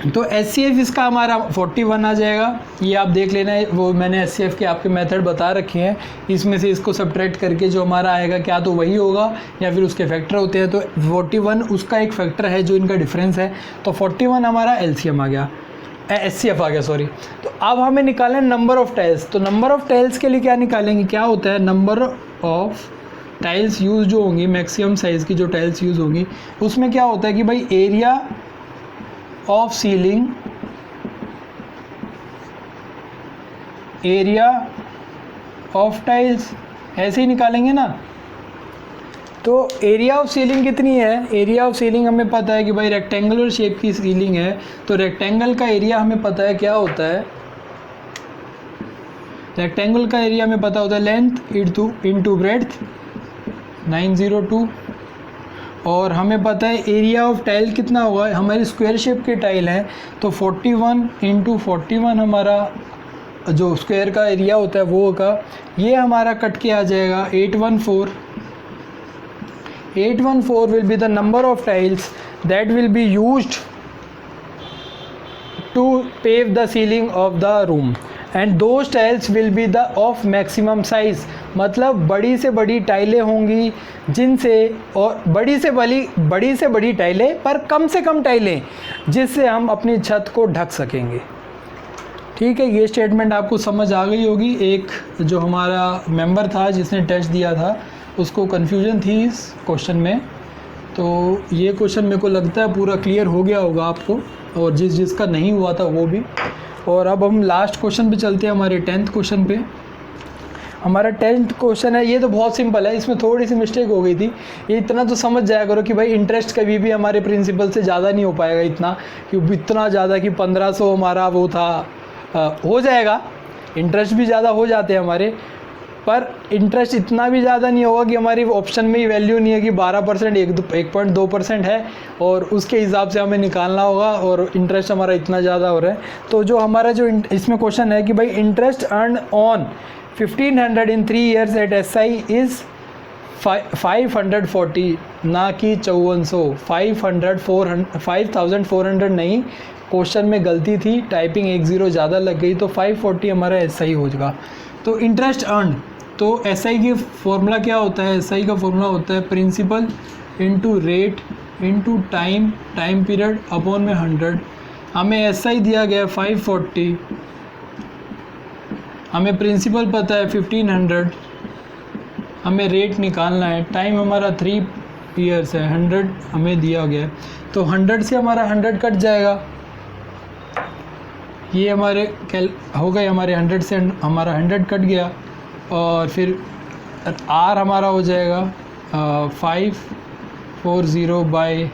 तो एचसीएफ इसका हमारा 41 आ जाएगा। ये आप देख लेना है, वो मैंने एचसीएफ के आपके मेथड बता रखे हैं, इसमें से इसको सब्ट्रैक्ट करके जो हमारा आएगा क्या तो वही होगा या फिर उसके फैक्टर होते हैं। तो 41 उसका एक फैक्टर है जो इनका डिफरेंस है, तो 41 हमारा एलसीएम आ गया, एचसीएफ आ गया सॉरी। तो अब हमें निकालना है नंबर ऑफ़ टाइल्स। तो नंबर ऑफ़ टाइल्स के लिए क्या निकालेंगे, क्या होता है नंबर ऑफ़ टाइल्स यूज़ जो होंगी, मैक्सिमम साइज़ की जो टाइल्स यूज़ होंगी, उसमें क्या होता है कि भाई area of ceiling, area of tiles, ऐसे ही निकालेंगे ना। तो एरिया ऑफ सीलिंग कितनी है, एरिया ऑफ सीलिंग हमें पता है कि भाई रेक्टेंगुलर शेप की सीलिंग है, तो रेक्टेंगल का एरिया हमें पता है क्या होता है, रेक्टेंगल का एरिया हमें पता होता है लेंथ इंटू ब्रेड्थ 902, और हमें पता है एरिया ऑफ टाइल कितना होगा, हमारी स्क्वायर शेप की टाइल है तो 41 इंटू 41 हमारा जो स्क्वायर का एरिया होता है वो होगा, ये हमारा कट के आ जाएगा 814 will be the number of tiles that will be used to pave the ceiling of the room and those tiles will be the of maximum size. मतलब बड़ी से बड़ी टाइलें होंगी जिनसे, और बड़ी से बड़ी टाइलें पर कम से कम टाइलें जिससे हम अपनी छत को ढक सकेंगे। ठीक है, ये स्टेटमेंट आपको समझ आ गई होगी। एक जो हमारा मेंबर था जिसने टेस्ट दिया था उसको कन्फ्यूजन थी इस क्वेश्चन में, तो ये क्वेश्चन मेरे को लगता है पूरा क्लियर हो गया होगा आपको, और जिसका नहीं हुआ था वो भी। और अब हम लास्ट क्वेश्चन पे चलते हैं, हमारे 10th क्वेश्चन पे। हमारा 10th क्वेश्चन है, ये तो बहुत सिंपल है, इसमें थोड़ी सी मिस्टेक हो गई थी। ये इतना तो समझ जाया करो कि भाई इंटरेस्ट कभी भी हमारे प्रिंसिपल से ज़्यादा नहीं हो पाएगा, इतना ज़्यादा कि 1500 हमारा वो था, हो जाएगा, इंटरेस्ट भी ज़्यादा हो जाते हैं हमारे, पर इंटरेस्ट इतना भी ज़्यादा नहीं होगा कि हमारी ऑप्शन में ही वैल्यू नहीं है कि 12% 1.2% है और उसके हिसाब से हमें निकालना होगा और इंटरेस्ट हमारा इतना ज़्यादा हो रहा है। तो जो हमारा जो इसमें क्वेश्चन है कि भाई interest earn on 1500 in 3 years at SI is 540, ना कि 5400, 5400 नहीं, क्वेश्चन में गलती थी, टाइपिंग 1 0 ज़्यादा लग गई, तो 540 हमारा SI हो जाएगा। तो इंटरेस्ट अर्न, तो SI की फॉर्मूला क्या होता है, SI का फॉर्मूला होता है principal into rate into time period upon में 100। हमें SI दिया गया है 540, हमें प्रिंसिपल पता है 1500, हमें रेट निकालना है, टाइम हमारा 3 ईयर्स है, 100 हमें दिया गया है, तो 100 से हमारा 100 कट जाएगा, ये हमारे हो गए, हमारे 100 से हमारा 100 कट गया, और फिर R हमारा हो जाएगा 540 बाई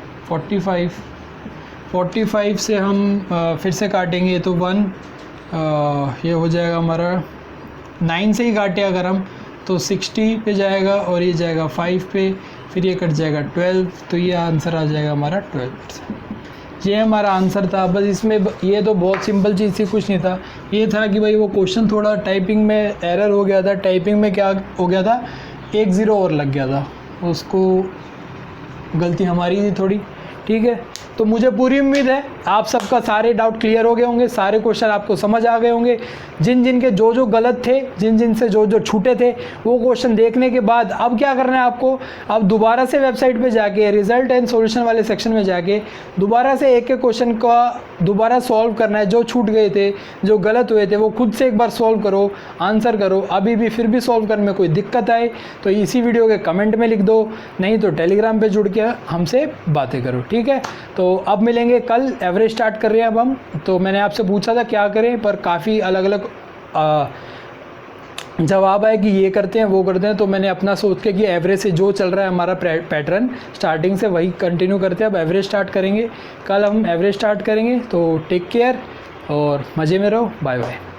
45 से हम फिर से काटेंगे तो 1 ये हो जाएगा हमारा 9 से ही काटे अगर हम तो 60 पे जाएगा, और ये जाएगा 5 पे, फिर ये कट जाएगा 12, तो ये आंसर आ जाएगा हमारा 12%। ये हमारा आंसर था। बस इसमें ये तो बहुत सिंपल चीज़ थी, कुछ नहीं था। ये था कि भाई वो क्वेश्चन थोड़ा टाइपिंग में एरर हो गया था, टाइपिंग में क्या हो गया था, 1 0 और लग गया था, उसको गलती हमारी थी थोड़ी, ठीक है। तो मुझे पूरी उम्मीद है आप सबका सारे डाउट क्लियर हो गए होंगे, सारे क्वेश्चन आपको समझ आ गए होंगे। जिन जिन के जो गलत थे, जिन जिन से जो छूटे थे, वो क्वेश्चन देखने के बाद अब क्या करना है आपको, अब दोबारा से वेबसाइट पे जाके रिजल्ट एंड सॉल्यूशन वाले सेक्शन में जाके दोबारा से एक एक क्वेश्चन का दोबारा सॉल्व करना है। जो छूट गए थे, जो गलत हुए थे, वो खुद से एक बार सॉल्व करो, आंसर करो। अभी भी फिर भी सॉल्व करने में कोई दिक्कत आए तो इसी वीडियो के कमेंट में लिख दो, नहीं तो टेलीग्राम पे जुड़ के हमसे बातें करो, ठीक है। तो अब मिलेंगे कल, एवरेज स्टार्ट कर रहे हैं अब हम। तो मैंने आपसे पूछा था क्या करें, पर काफ़ी अलग अलग जवाब आए कि ये करते हैं वो करते हैं, तो मैंने अपना सोच के कि एवरेज से जो चल रहा है हमारा पैटर्न स्टार्टिंग से वही कंटिन्यू करते हैं। अब एवरेज स्टार्ट करेंगे, कल हम एवरेज स्टार्ट करेंगे। तो टेक केयर और मज़े में रहो, बाय बाय।